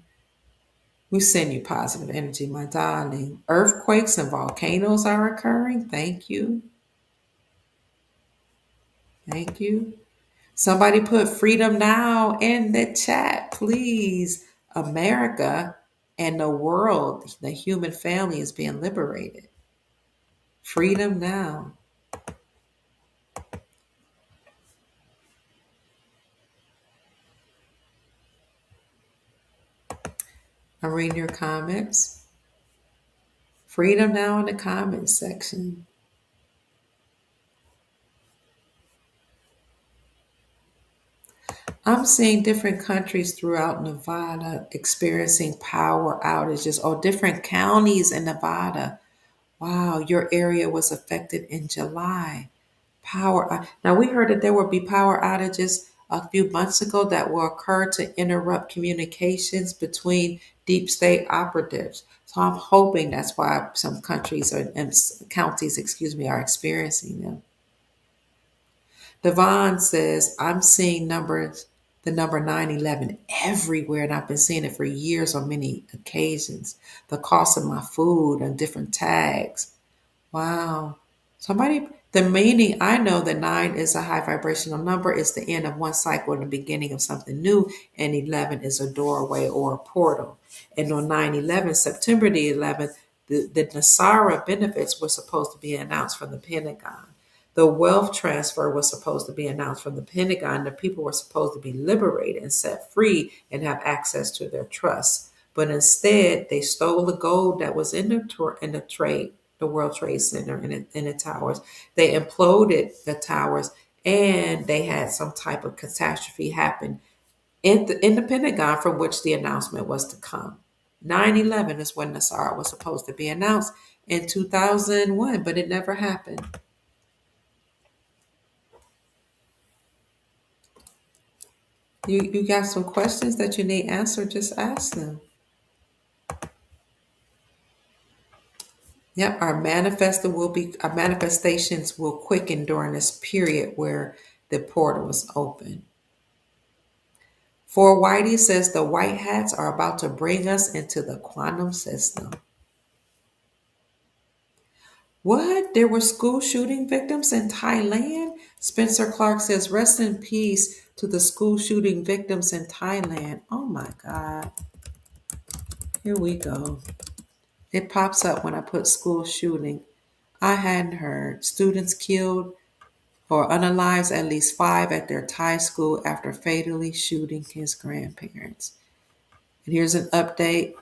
S1: We send you positive energy, my darling. Earthquakes and volcanoes are occurring. Thank you. Thank you. Somebody put freedom now in the chat, please. America and the world, the human family is being liberated. Freedom now. I'm reading your comments. Freedom now in the comments section. I'm seeing different countries throughout Nevada experiencing power outages, or different counties in Nevada. Wow, your area was affected in July. Now, we heard that there will be power outages a few months ago that will occur to interrupt communications between deep state operatives. So I'm hoping that's why some countries and counties, excuse me, are experiencing them. Devon says, I'm seeing the number 911 everywhere, and I've been seeing it for years on many occasions. The cost of my food and different tags. Wow. The meaning, I know that 9 is a high vibrational number. It's the end of one cycle and the beginning of something new. And 11 is a doorway or a portal. And on 9/11, September the 11th, the Nasara benefits were supposed to be announced from the Pentagon. The wealth transfer was supposed to be announced from the Pentagon. The people were supposed to be liberated and set free and have access to their trusts. But instead, they stole the gold that was in the World Trade Center and the towers. They imploded the towers, and they had some type of catastrophe happen in the Pentagon from which the announcement was to come. 9/11 is when Nasara was supposed to be announced in 2001, but it never happened. You got some questions that you need answered, just ask them. Yep, our manifestations will quicken during this period where the portal is open. For Whitey says the white hats are about to bring us into the quantum system. What? There were school shooting victims in Thailand? Spencer Clark says, rest in peace to the school shooting victims in Thailand. Oh my God. Here we go. It pops up when I put school shooting. I hadn't heard. Students killed or unalives at least 5 at their Thai school after fatally shooting his grandparents. And here's an update.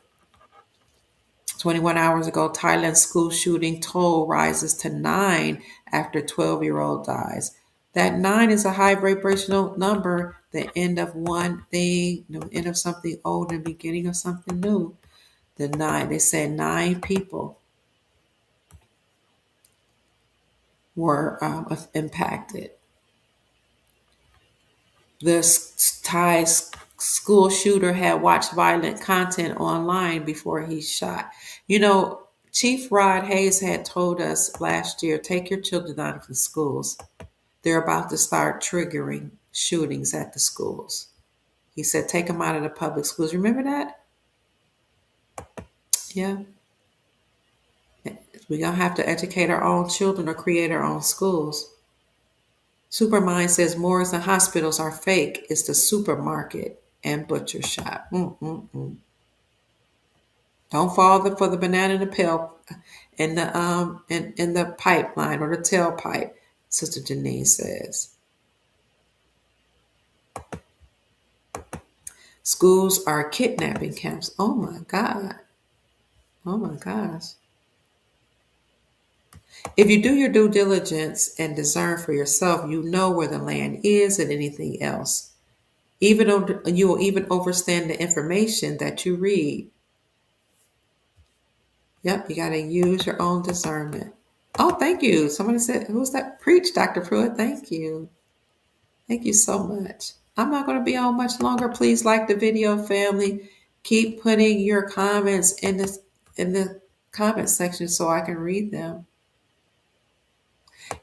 S1: 21 hours ago, Thailand school shooting toll rises to 9 after 12-year-old dies. That 9 is a high vibrational number, the end of one thing, the end of something old and beginning of something new. The 9, they said 9 people were impacted. The Thai school shooter had watched violent content online before he shot. You know, Chief Rod Hayes had told us last year, take your children out of the schools. They're about to start triggering shootings at the schools. He said, take them out of the public schools. Remember that? Yeah. We're going to have to educate our own children or create our own schools. Supermind says morgues and hospitals are fake. It's the supermarket and butcher shop. Mm-mm-mm. Don't fall for the banana in the pill in the pipeline or the tailpipe, Sister Janine says. Schools are kidnapping camps. Oh my God. Oh my gosh. If you do your due diligence and discern for yourself, you know where the land is and anything else. Even though you will even overstand the information that you read. Yep, you got to use your own discernment. Oh, thank you. Somebody said, who's that? Preach, Dr. Pruitt. Thank you. Thank you so much. I'm not going to be on much longer. Please like the video, family. Keep putting your comments in the comment section so I can read them.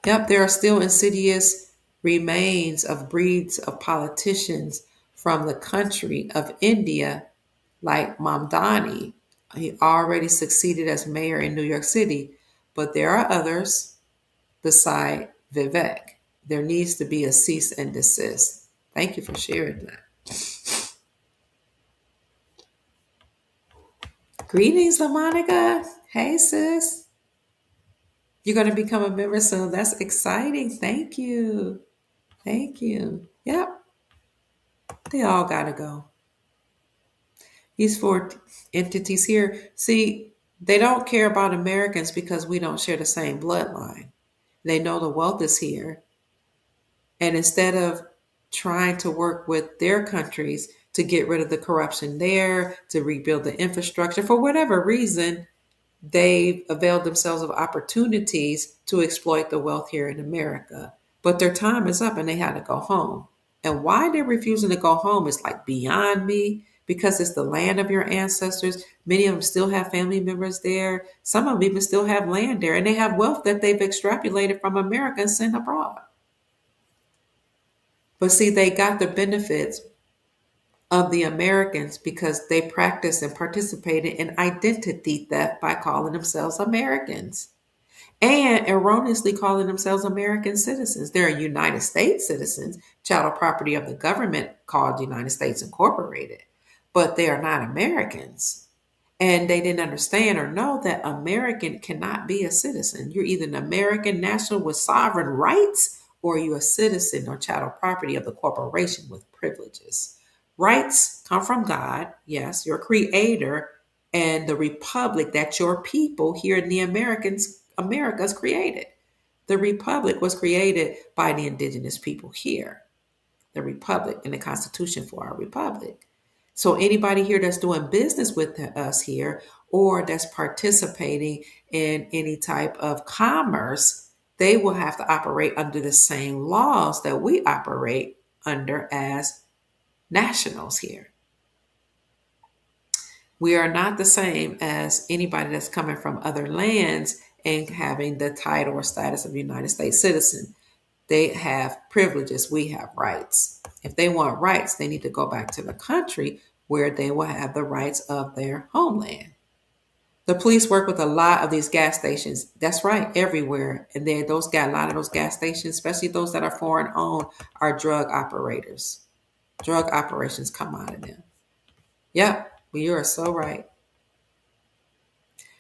S1: Yep, there are still insidious remains of breeds of politicians from the country of India, like Mamdani. He already succeeded as mayor in New York City, but there are others beside Vivek. There needs to be a cease and desist. Thank you for sharing that. Greetings, LaMonica. Hey, sis. You're going to become a member soon. That's exciting. Thank you. Thank you. Yep. They all got to go. These four entities here, see, they don't care about Americans because we don't share the same bloodline. They know the wealth is here. And instead of trying to work with their countries to get rid of the corruption there, to rebuild the infrastructure, for whatever reason, they've availed themselves of opportunities to exploit the wealth here in America. But their time is up and they had to go home. And why they're refusing to go home is like beyond me, because it's the land of your ancestors. Many of them still have family members there. Some of them even still have land there, and they have wealth that they've extrapolated from America and sent abroad. But see, they got the benefits of the Americans because they practiced and participated in identity theft by calling themselves Americans and erroneously calling themselves American citizens. They're United States citizens, chattel property of the government called United States Incorporated, but they are not Americans. And they didn't understand or know that American cannot be a citizen. You're either an American national with sovereign rights or you're a citizen or chattel property of the corporation with privileges. Rights come from God, yes, your creator, and the republic that your people here in the Americas created. The republic was created by the indigenous people here. The republic and the constitution for our republic. So anybody here that's doing business with us here or that's participating in any type of commerce, they will have to operate under the same laws that we operate under as nationals here. We are not the same as anybody that's coming from other lands and having the title or status of United States citizen. They have privileges, we have rights. If they want rights, they need to go back to the country where they will have the rights of their homeland. The police work with a lot of these gas stations. That's right, everywhere. And then a lot of those gas stations, especially those that are foreign owned, are drug operators. Drug operations come out of them. Yep, you are so right.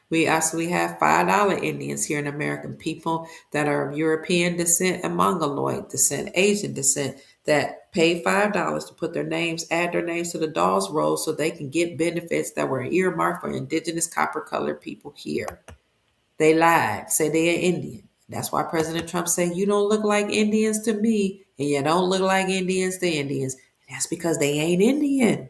S1: We actually have $5 Indians here in American people that are of European descent and Mongoloid descent, Asian descent, that pay $5 to put their names, add their names to the dolls roll so they can get benefits that were earmarked for indigenous copper-colored people here. They lied, said they're Indian. That's why President Trump said, you don't look like Indians to me, and you don't look like Indians to Indians. And that's because they ain't Indian.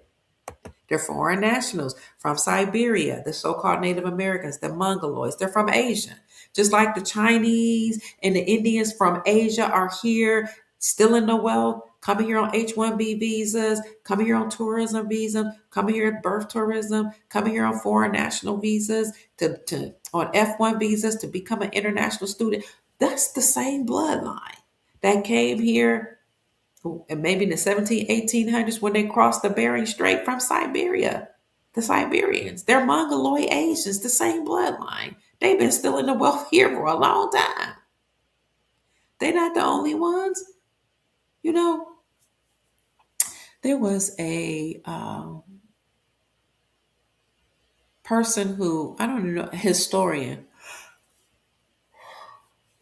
S1: They're foreign nationals from Siberia, the so-called Native Americans, the Mongoloids. They're from Asia. Just like the Chinese and the Indians from Asia are here, still in the wealth, coming here on H-1B visas, coming here on tourism visas, coming here at birth tourism, coming here on foreign national visas, to on F1 visas to become an international student. That's the same bloodline that came here and maybe in the 17, 1800s when they crossed the Bering Strait from Siberia. The Siberians, they're Mongoloid Asians, the same bloodline. They've been stealing the wealth here for a long time. They're not the only ones. You know, there was a person who, I don't know, a historian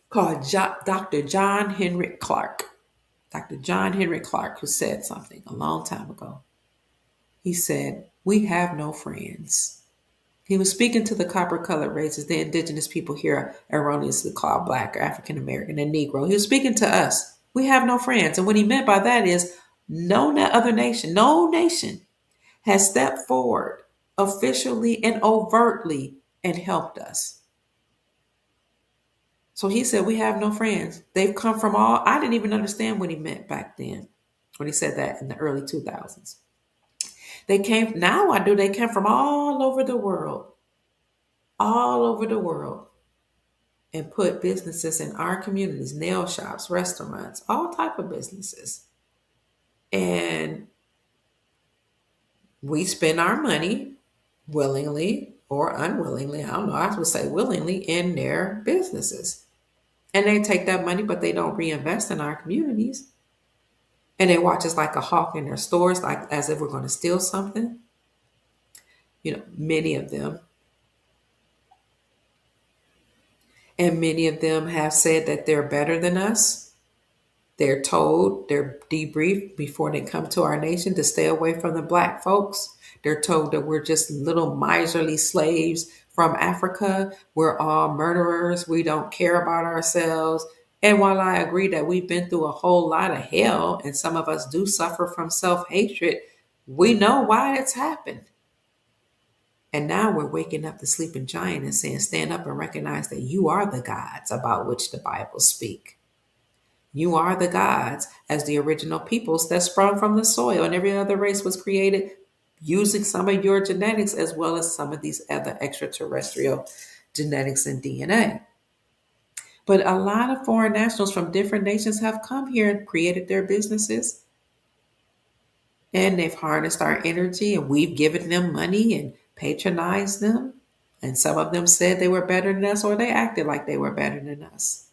S1: called Dr. John Henrik Clark. Dr. John Henrik Clark, who said something a long time ago. He said, "We have no friends." He was speaking to the copper colored races, the indigenous people here erroneously called Black or African American and Negro. He was speaking to us. We have no friends. And what he meant by that is no nation has stepped forward officially and overtly and helped us. So he said, we have no friends. They've come from all, I didn't even understand what he meant back then when he said that in the early 2000s. They came, now I do, they came from all over the world, and put businesses in our communities, nail shops, restaurants, all type of businesses. And we spend our money willingly or unwillingly, I don't know, I would say willingly in their businesses. And they take that money, but they don't reinvest in our communities. And they watch us like a hawk in their stores, like as if we're going to steal something. You know, many of them. And many of them have said that they're better than us. They're told, they're debriefed before they come to our nation to stay away from the Black folks. They're told that we're just little miserly slaves from Africa. We're all murderers. We don't care about ourselves. And while I agree that we've been through a whole lot of hell and some of us do suffer from self-hatred, we know why it's happened. And now we're waking up the sleeping giant and saying, stand up and recognize that you are the gods about which the Bible speak. You are the gods as the original peoples that sprung from the soil, and every other race was created using some of your genetics as well as some of these other extraterrestrial genetics and DNA. But a lot of foreign nationals from different nations have come here and created their businesses, and they've harnessed our energy, and we've given them money and patronized them. And some of them said they were better than us, or they acted like they were better than us.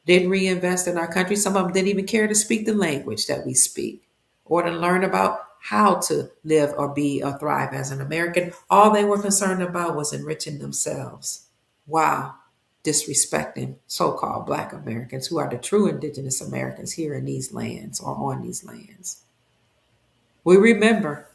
S1: Didn't reinvest in our country. Some of them didn't even care to speak the language that we speak or to learn about how to live or be or thrive as an American. All they were concerned about was enriching themselves. Wow. Disrespecting so-called Black Americans who are the true indigenous Americans here in these lands or on these lands. We remember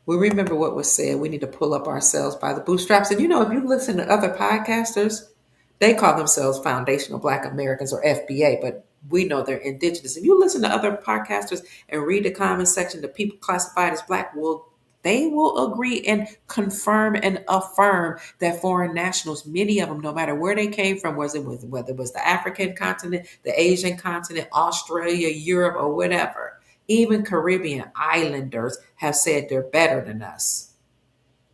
S1: what was said. We need to pull up ourselves by the bootstraps. And you know, if you listen to other podcasters, they call themselves Foundational Black Americans or FBA, but we know they're indigenous. If you listen to other podcasters and read the comment section, the people classified as Black they will agree and confirm and affirm that foreign nationals, many of them, no matter where they came from, whether it was the African continent, the Asian continent, Australia, Europe, or whatever, even Caribbean islanders have said they're better than us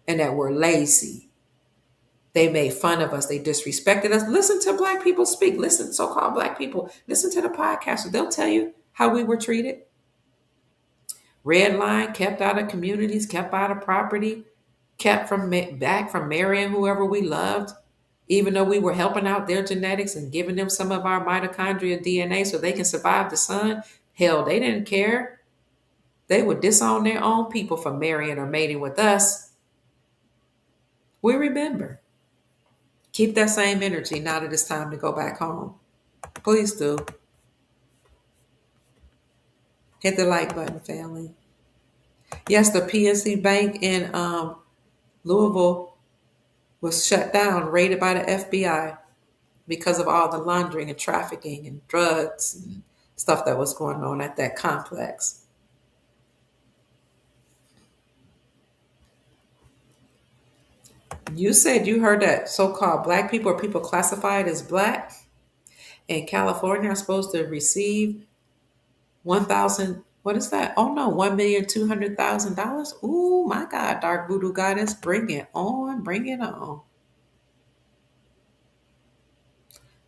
S1: and that we're lazy. They made fun of us. They disrespected us. Listen to Black people speak. Listen, so-called Black people. Listen to the podcasters. They'll tell you how we were treated. Red line, kept out of communities, kept out of property, kept back from marrying whoever we loved, even though we were helping out their genetics and giving them some of our mitochondria DNA so they can survive the sun. Hell, they didn't care. They would disown their own people for marrying or mating with us. We remember. Keep that same energy now that it's time to go back home. Please do. Hit the like button, family. Yes, the PNC Bank in Louisville was shut down, raided by the FBI because of all the laundering and trafficking and drugs and stuff that was going on at that complex. You said you heard that so-called Black people or people classified as Black in California are supposed to receive 1,000. What is that? Oh no, $1,200,000. Ooh, my God, Dark Voodoo Goddess, bring it on, bring it on.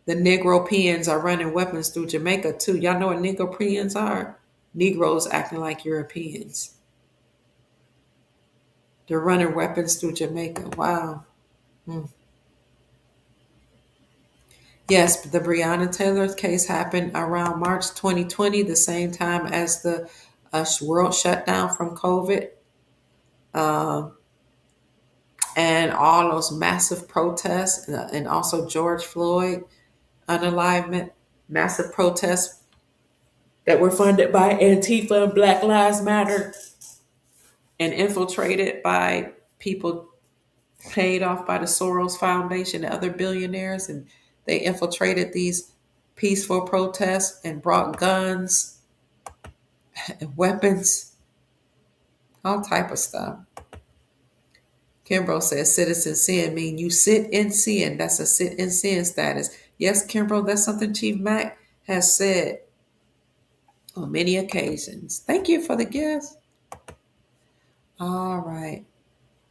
S1: The Negropeans are running weapons through Jamaica too. Y'all know what Negropeans are? Negroes acting like Europeans. They're running weapons through Jamaica. Wow. Hmm. Yes, the Breonna Taylor case happened around March 2020, the same time as the world shutdown from COVID, uh, and all those massive protests, and also George Floyd unalivement, massive protests that were funded by Antifa and Black Lives Matter and infiltrated by people paid off by the Soros Foundation and other billionaires, and they infiltrated these peaceful protests and brought guns and weapons, all type of stuff. Kimbrough says citizen sin mean you sit in sin. That's a sit in sin status. Yes, Kimbrough, that's something Chief Mack has said on many occasions. Thank you for the gifts. All right.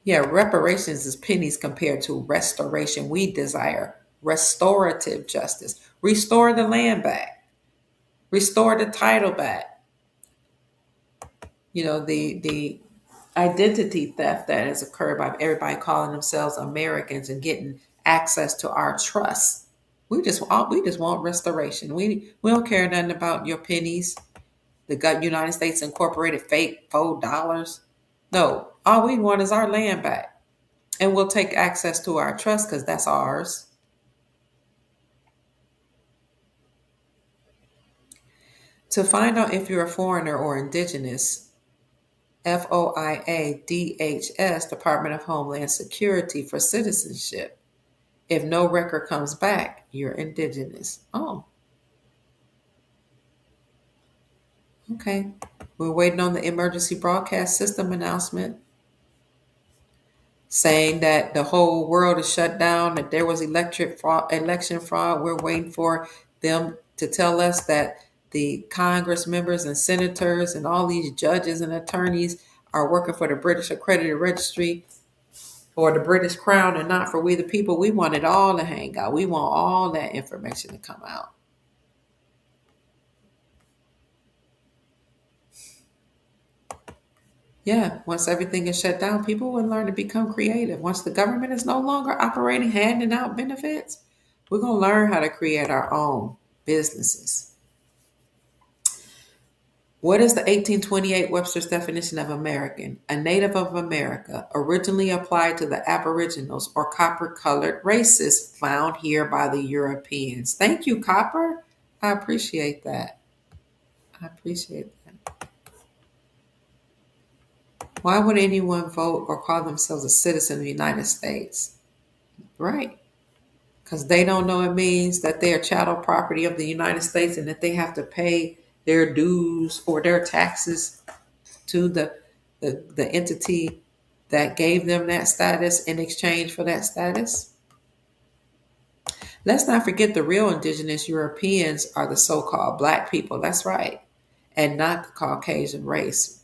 S1: Yeah, reparations is pennies compared to restoration. We desire restorative justice. Restore the land back. Restore the title back. You know, the identity theft that has occurred by everybody calling themselves Americans and getting access to our trust. We just want restoration. We don't care nothing about your pennies. The United States Incorporated fake $4. No, all we want is our land back, and we'll take access to our trust because that's ours. To find out if you're a foreigner or indigenous, FOIA Department of Homeland Security for citizenship. If no record comes back, you're indigenous. Oh, okay. We're waiting on the emergency broadcast system announcement saying that the whole world is shut down, that there was election fraud. We're waiting for them to tell us that the Congress members and senators and all these judges and attorneys are working for the British Accredited Registry or the British Crown and not for we the people. We want it all to hang out. We want all that information to come out. Yeah, once everything is shut down, people will learn to become creative. Once the government is no longer operating, handing out benefits, we're going to learn how to create our own businesses. What is the 1828 Webster's definition of American? A native of America, originally applied to the Aboriginals or copper colored races found here by the Europeans. Thank you, Copper. I appreciate that. I appreciate that. Why would anyone vote or call themselves a citizen of the United States? Right. Because they don't know it means that they are chattel property of the United States and that they have to pay their dues or their taxes to the entity that gave them that status in exchange for that status. Let's not forget the real indigenous Europeans are the so-called black people. That's right. And not the Caucasian race.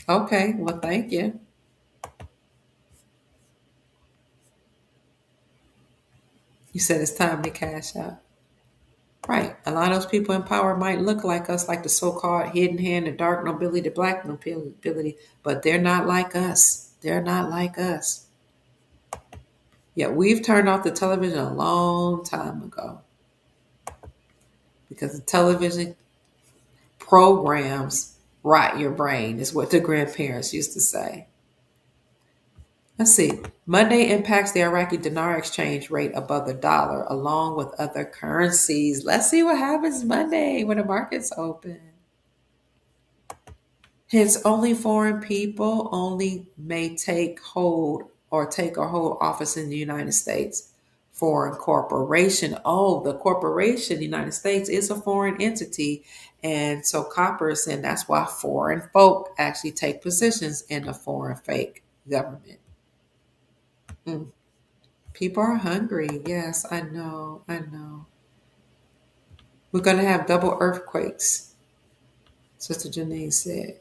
S1: Okay, well, thank you. You said it's time to cash out. Right. A lot of those people in power might look like us, like the so-called hidden hand, the dark nobility, the black nobility, but they're not like us. They're not like us. Yeah, we've turned off the television a long time ago because the television programs rot your brain, is what the grandparents used to say. Let's see. Monday impacts the Iraqi dinar exchange rate above the dollar, along with other currencies. Let's see what happens Monday when the markets open. Hence, only foreign people only may take or hold office in the United States. Foreign corporation. Oh, the corporation, the United States, is a foreign entity. And so Copper is saying that's why foreign folk actually take positions in the foreign fake government. Mm. People are hungry. Yes, I know. I know. We're going to have double earthquakes. Sister Janine said.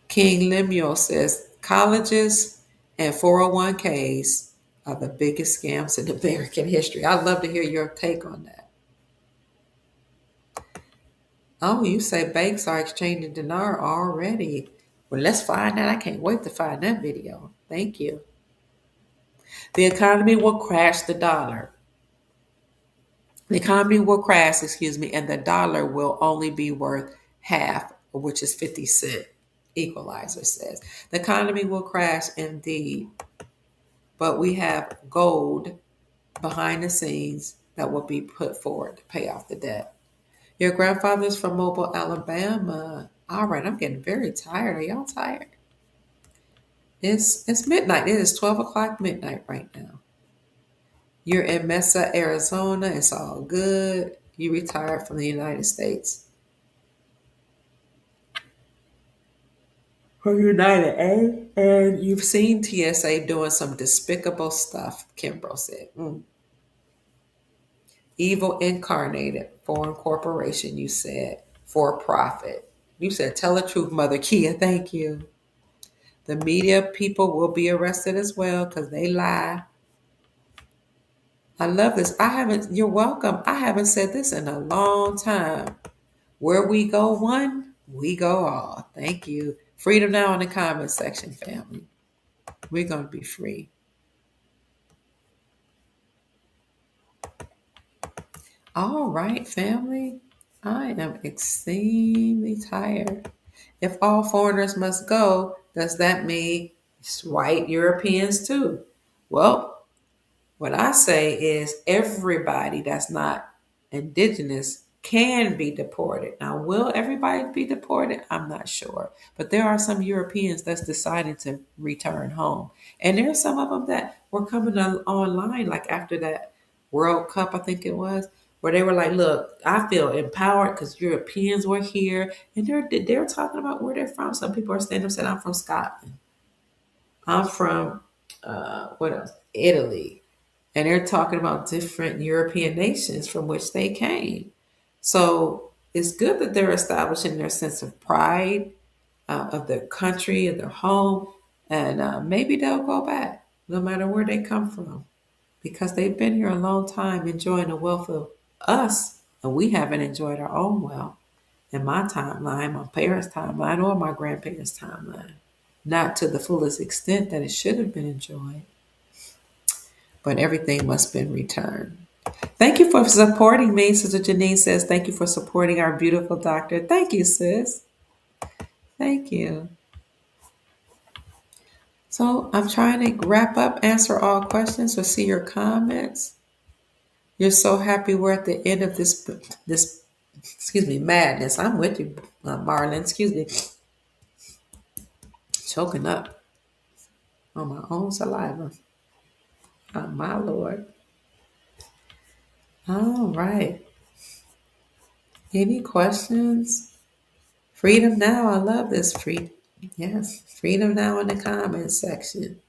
S1: King Lemuel says colleges and 401ks are the biggest scams in American history. I'd love to hear your take on that. Oh, you say banks are exchanging dinar already. Well, let's find that. I can't wait to find that video. Thank you. The economy will crash the dollar. The economy will crash, excuse me, and the dollar will only be worth half, which is 50 cents. Equalizer says. The economy will crash indeed, but we have gold behind the scenes that will be put forward to pay off the debt. Your grandfather's from Mobile, Alabama. All right, I'm getting very tired. Are y'all tired? It's midnight. It is 12 o'clock midnight right now. You're in Mesa, Arizona. It's all good. You retired from the United States. From United, eh? And you've seen TSA doing some despicable stuff, Kimbrough said. Evil incarnated, foreign corporation, you said, for profit. You said, tell the truth, Mother Kia, thank you. The media people will be arrested as well because they lie. I love this. You're welcome. I haven't said this in a long time. Where we go one, we go all. Thank you. Freedom now in the comment section, family. We're going to be free. All right, family. I am extremely tired. If all foreigners must go, does that mean white Europeans too? Well, what I say is everybody that's not indigenous can be deported. Now, will everybody be deported? I'm not sure. But there are some Europeans that's decided to return home. And there are some of them that were coming online, like after that World Cup, I think it was, where they were like, look, I feel empowered because Europeans were here. And they're talking about where they're from. Some people are standing up saying, I'm from Scotland. I'm from, what else? Italy. And they're talking about different European nations from which they came. So it's good that they're establishing their sense of pride of their country and their home. And maybe they'll go back no matter where they come from because they've been here a long time enjoying the wealth of us. And we haven't enjoyed our own wealth in my timeline, my parents' timeline, or my grandparents' timeline. Not to the fullest extent that it should have been enjoyed. But everything must have been returned. Thank you for supporting me. Sister Janine says, thank you for supporting our beautiful doctor. Thank you, sis. Thank you. So I'm trying to wrap up, answer all questions, or see your comments. You're so happy we're at the end of this excuse me, madness. I'm with you, Marlon. Excuse me. Choking up on my own saliva. Oh, my Lord. All right. Any questions? Freedom now. I love this. Yes. Freedom now in the comments section.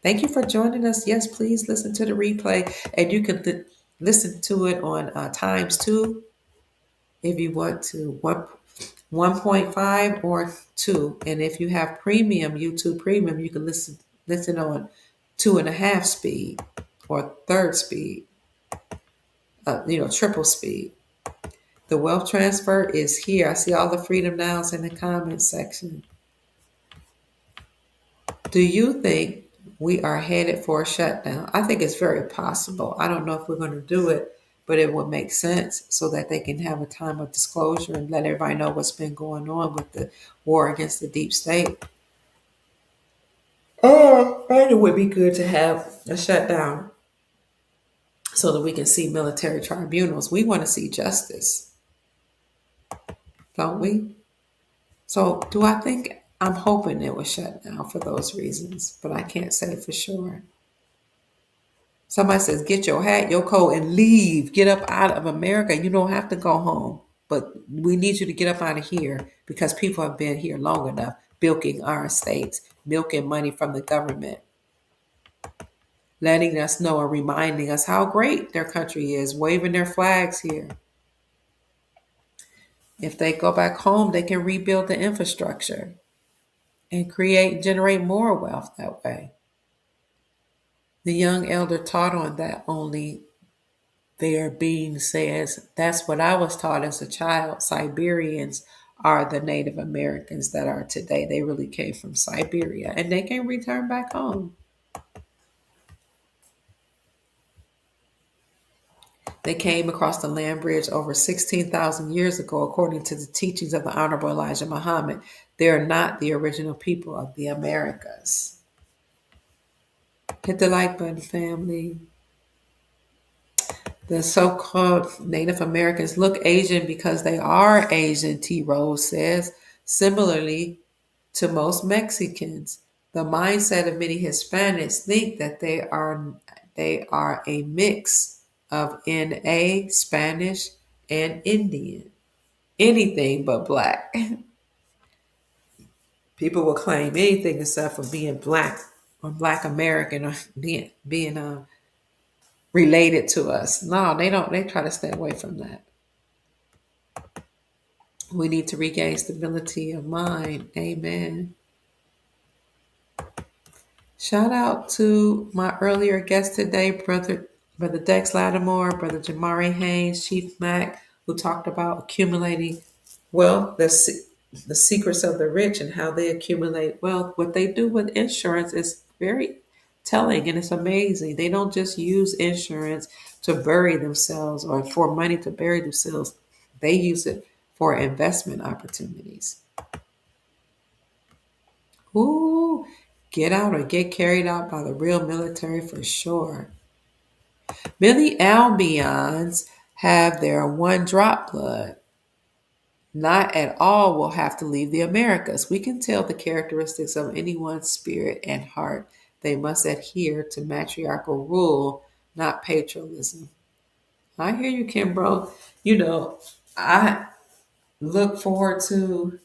S1: Thank you for joining us. Yes, please listen to the replay. And you can listen to it on ×2 if you want to. 1.5 or 2. And if you have premium, YouTube premium, you can listen on 2.5 speed or third speed, triple speed. The wealth transfer is here. I see all the freedom nows in the comments section. Do you think we are headed for a shutdown? I think it's very possible. I don't know if we're going to do it, but it would make sense so that they can have a time of disclosure and let everybody know what's been going on with the war against the deep state. Oh, and it would be good to have a shutdown so that we can see military tribunals. We want to see justice, don't we? So I'm hoping it was shut down for those reasons, but I can't say for sure. Somebody says, get your hat, your coat, and leave. Get up out of America. You don't have to go home, but we need you to get up out of here because people have been here long enough, bilking our estates, milking money from the government. letting us know and reminding us how great their country is, waving their flags here. If they go back home, they can rebuild the infrastructure and generate more wealth that way. The young elder taught on that only their being says, that's what I was taught as a child. Siberians are the Native Americans that are today. They really came from Siberia and they can return back home. They came across the land bridge over 16,000 years ago, according to the teachings of the Honorable Elijah Muhammad. They are not the original people of the Americas. Hit the like button, family. The so called Native Americans look Asian because they are Asian, T. Rose says. Similarly to most Mexicans, the mindset of many Hispanics think that they are a mix of NA, Spanish, and Indian. Anything but black. People will claim anything except for being black or black American or being related to us. No, they don't. They try to stay away from that. We need to regain stability of mind. Amen. Shout out to my earlier guest today, Brother Dex Lattimore, Brother Jamari Haynes, Chief Mac, who talked about accumulating wealth, the secrets of the rich and how they accumulate wealth. What they do with insurance is very telling and it's amazing. They don't just use insurance to bury themselves or for money to bury themselves. They use it for investment opportunities. Ooh, get out or get carried out by the real military for sure. Many Albions have their one drop blood. Not at all will have to leave the Americas. We can tell the characteristics of anyone's spirit and heart. They must adhere to matriarchal rule, not patriarchalism. I hear you, Kimbro. I look forward to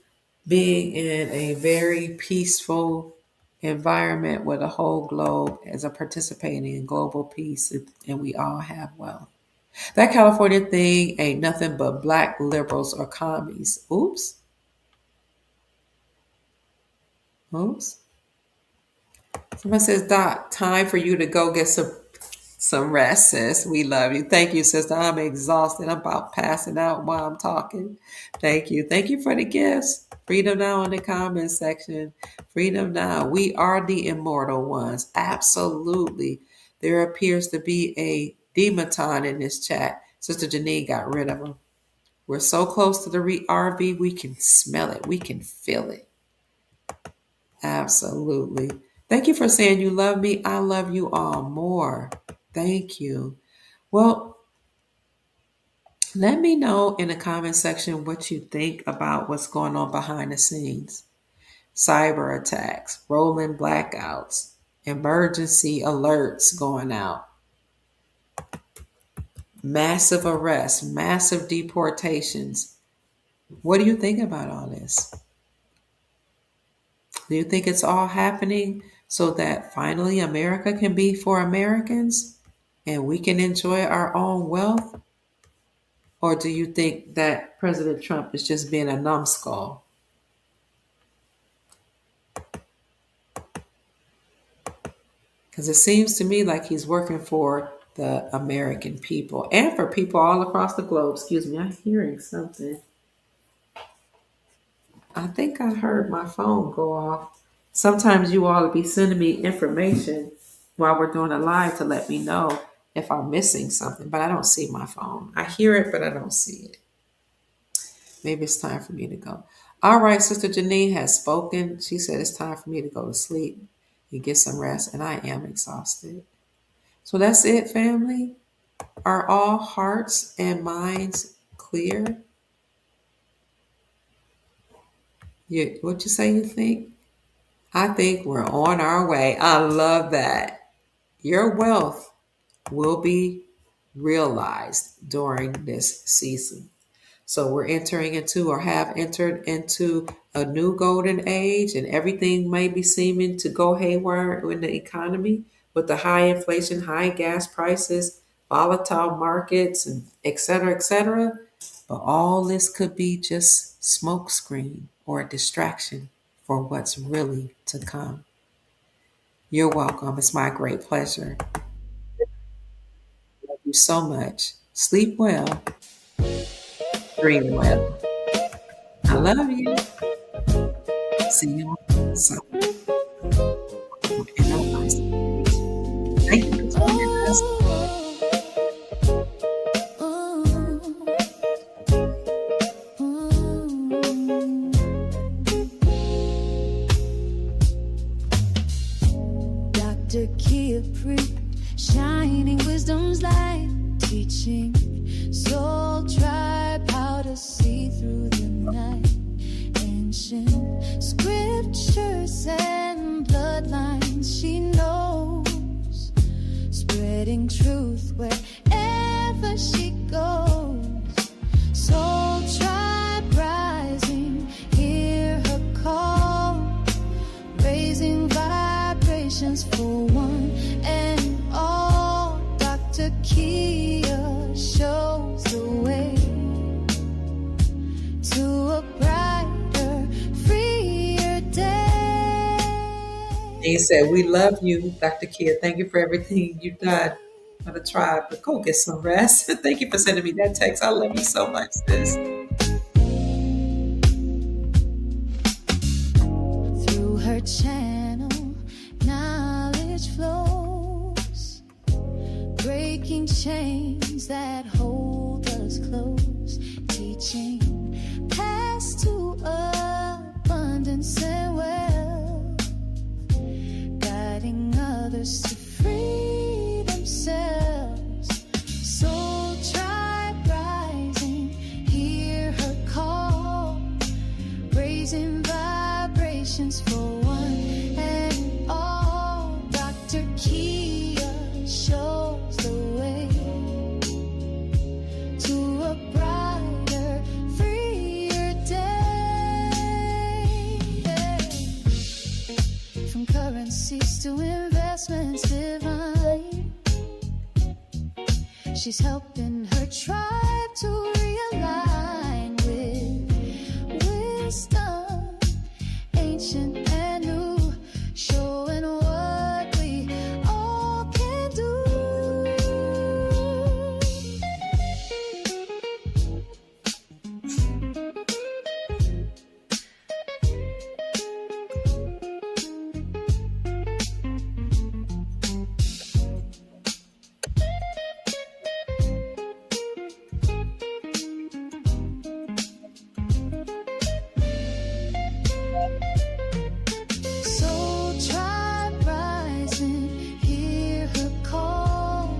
S1: being in a very peaceful environment where the whole globe is a participating in global peace and we all have wealth. That California thing ain't nothing but black liberals or commies. Oops. Oops. Someone says, Doc, time for you to go get some rest, sis. We love you. Thank you, sister. I'm exhausted. I'm about passing out while I'm talking. Thank you. Thank you for the gifts. Freedom Now in the comments section. Freedom Now. We are the immortal ones. Absolutely. There appears to be a demoton in this chat. Sister Janine got rid of him. We're so close to the RV, we can smell it. We can feel it. Absolutely. Thank you for saying you love me. I love you all more. Thank you. Well, let me know in the comment section what you think about what's going on behind the scenes. Cyber attacks, rolling blackouts, emergency alerts going out, massive arrests, massive deportations. What do you think about all this? Do you think it's all happening so that finally America can be for Americans and we can enjoy our own wealth? Or do you think that President Trump is just being a numbskull? Because it seems to me like he's working for the American people and for people all across the globe. Excuse me, I'm hearing something. I think I heard my phone go off. Sometimes you all will be sending me information while we're doing a live to let me know if I'm missing something, but I don't see my phone. I hear it, but I don't see it. Maybe it's time for me to go. All right, Sister Janine has spoken. She said it's time for me to go to sleep and get some rest, and I am exhausted. So that's it, family. Are all hearts and minds clear? What you say you think? I think we're on our way. I love that. Your wealth will be realized during this season. So we're entering into or have entered into a new golden age and everything may be seeming to go haywire in the economy, with the high inflation, high gas prices, volatile markets, and et cetera, et cetera. But all this could be just smokescreen or a distraction for what's really to come. You're welcome. It's my great pleasure. Thank you so much. Sleep well, dream well. I love you. See you on some in a nice. Thank you for joining us.
S2: Dr. Kia Preet, shining wisdom's light, teaching soul tribe how to see through the night. Ancient scriptures and bloodlines she knows, spreading truth wherever she goes. Soul tribe rising, hear her call, raising vibrations for one and all. Dr. Kia shows the way to a brighter, freer day.
S1: He said, "We love you, Dr. Kia. Thank you for everything you've done for the tribe. But go get some rest." Thank you for sending me that text. I love you so much, sis.
S2: Through her channel, knowledge flows, breaking chains that hold us close, teaching paths to abundance and wealth, guiding others to free themselves. Soul tribe rising, hear her call, raising vibrations for one and all. Dr. Kia shows the way to a brighter, freer day. From currencies to investments divine, she's helping her tribe to realign with wisdom, ancient and new, showing what we all can do. Soul tribe rising, hear her call,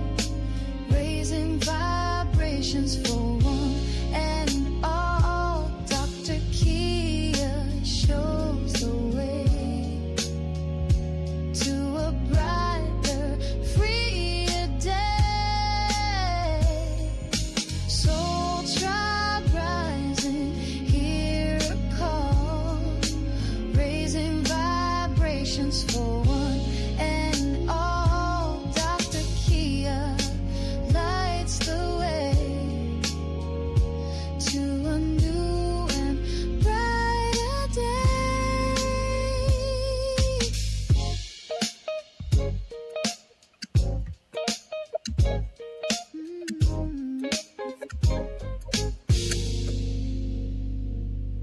S2: raising vibrations for one and all. Dr. Kia shows the way to a brighter, freer day. Soul tribe rising, hear a call, raising vibrations for one and all. Dr. Kia lights the way to a new and brighter day.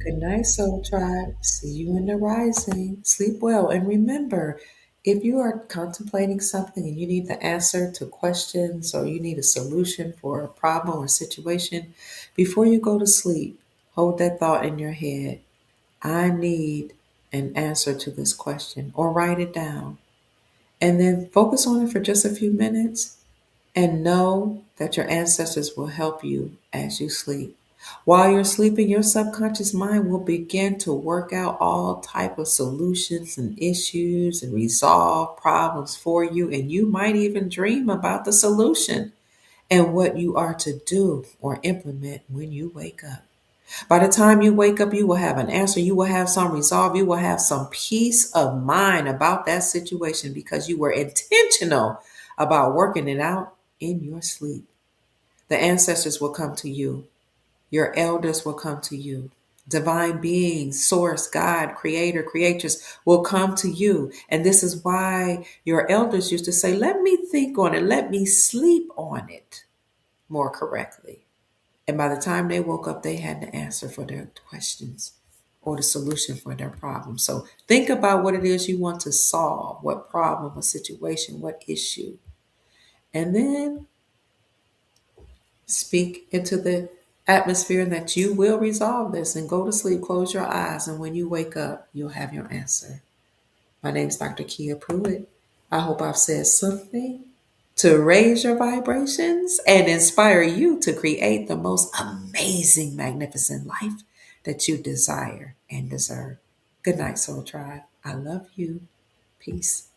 S1: Good night, Soul Tribe. See you in the rising. Sleep well. And remember, if you are contemplating something and you need the answer to questions or you need a solution for a problem or situation, before you go to sleep, hold that thought in your head. I need an answer to this question, or write it down. And then focus on it for just a few minutes and know that your ancestors will help you as you sleep. While you're sleeping, your subconscious mind will begin to work out all type of solutions and issues and resolve problems for you, and you might even dream about the solution and what you are to do or implement when you wake up. By the time you wake up, you will have an answer. You will have some resolve. You will have some peace of mind about that situation because you were intentional about working it out in your sleep. The ancestors will come to you. Your elders will come to you. Divine beings, source, God, creator, creatress will come to you. And this is why your elders used to say, let me think on it. Let me sleep on it more correctly. And by the time they woke up, they had the answer for their questions or the solution for their problem. So think about what it is you want to solve, what problem, what situation, what issue. And then speak into the atmosphere that you will resolve this and go to sleep, close your eyes, and when you wake up, you'll have your answer. My name is Dr. Kia Pruitt. I hope I've said something to raise your vibrations and inspire you to create the most amazing, magnificent life that you desire and deserve. Good night, Soul Tribe. I love you. Peace.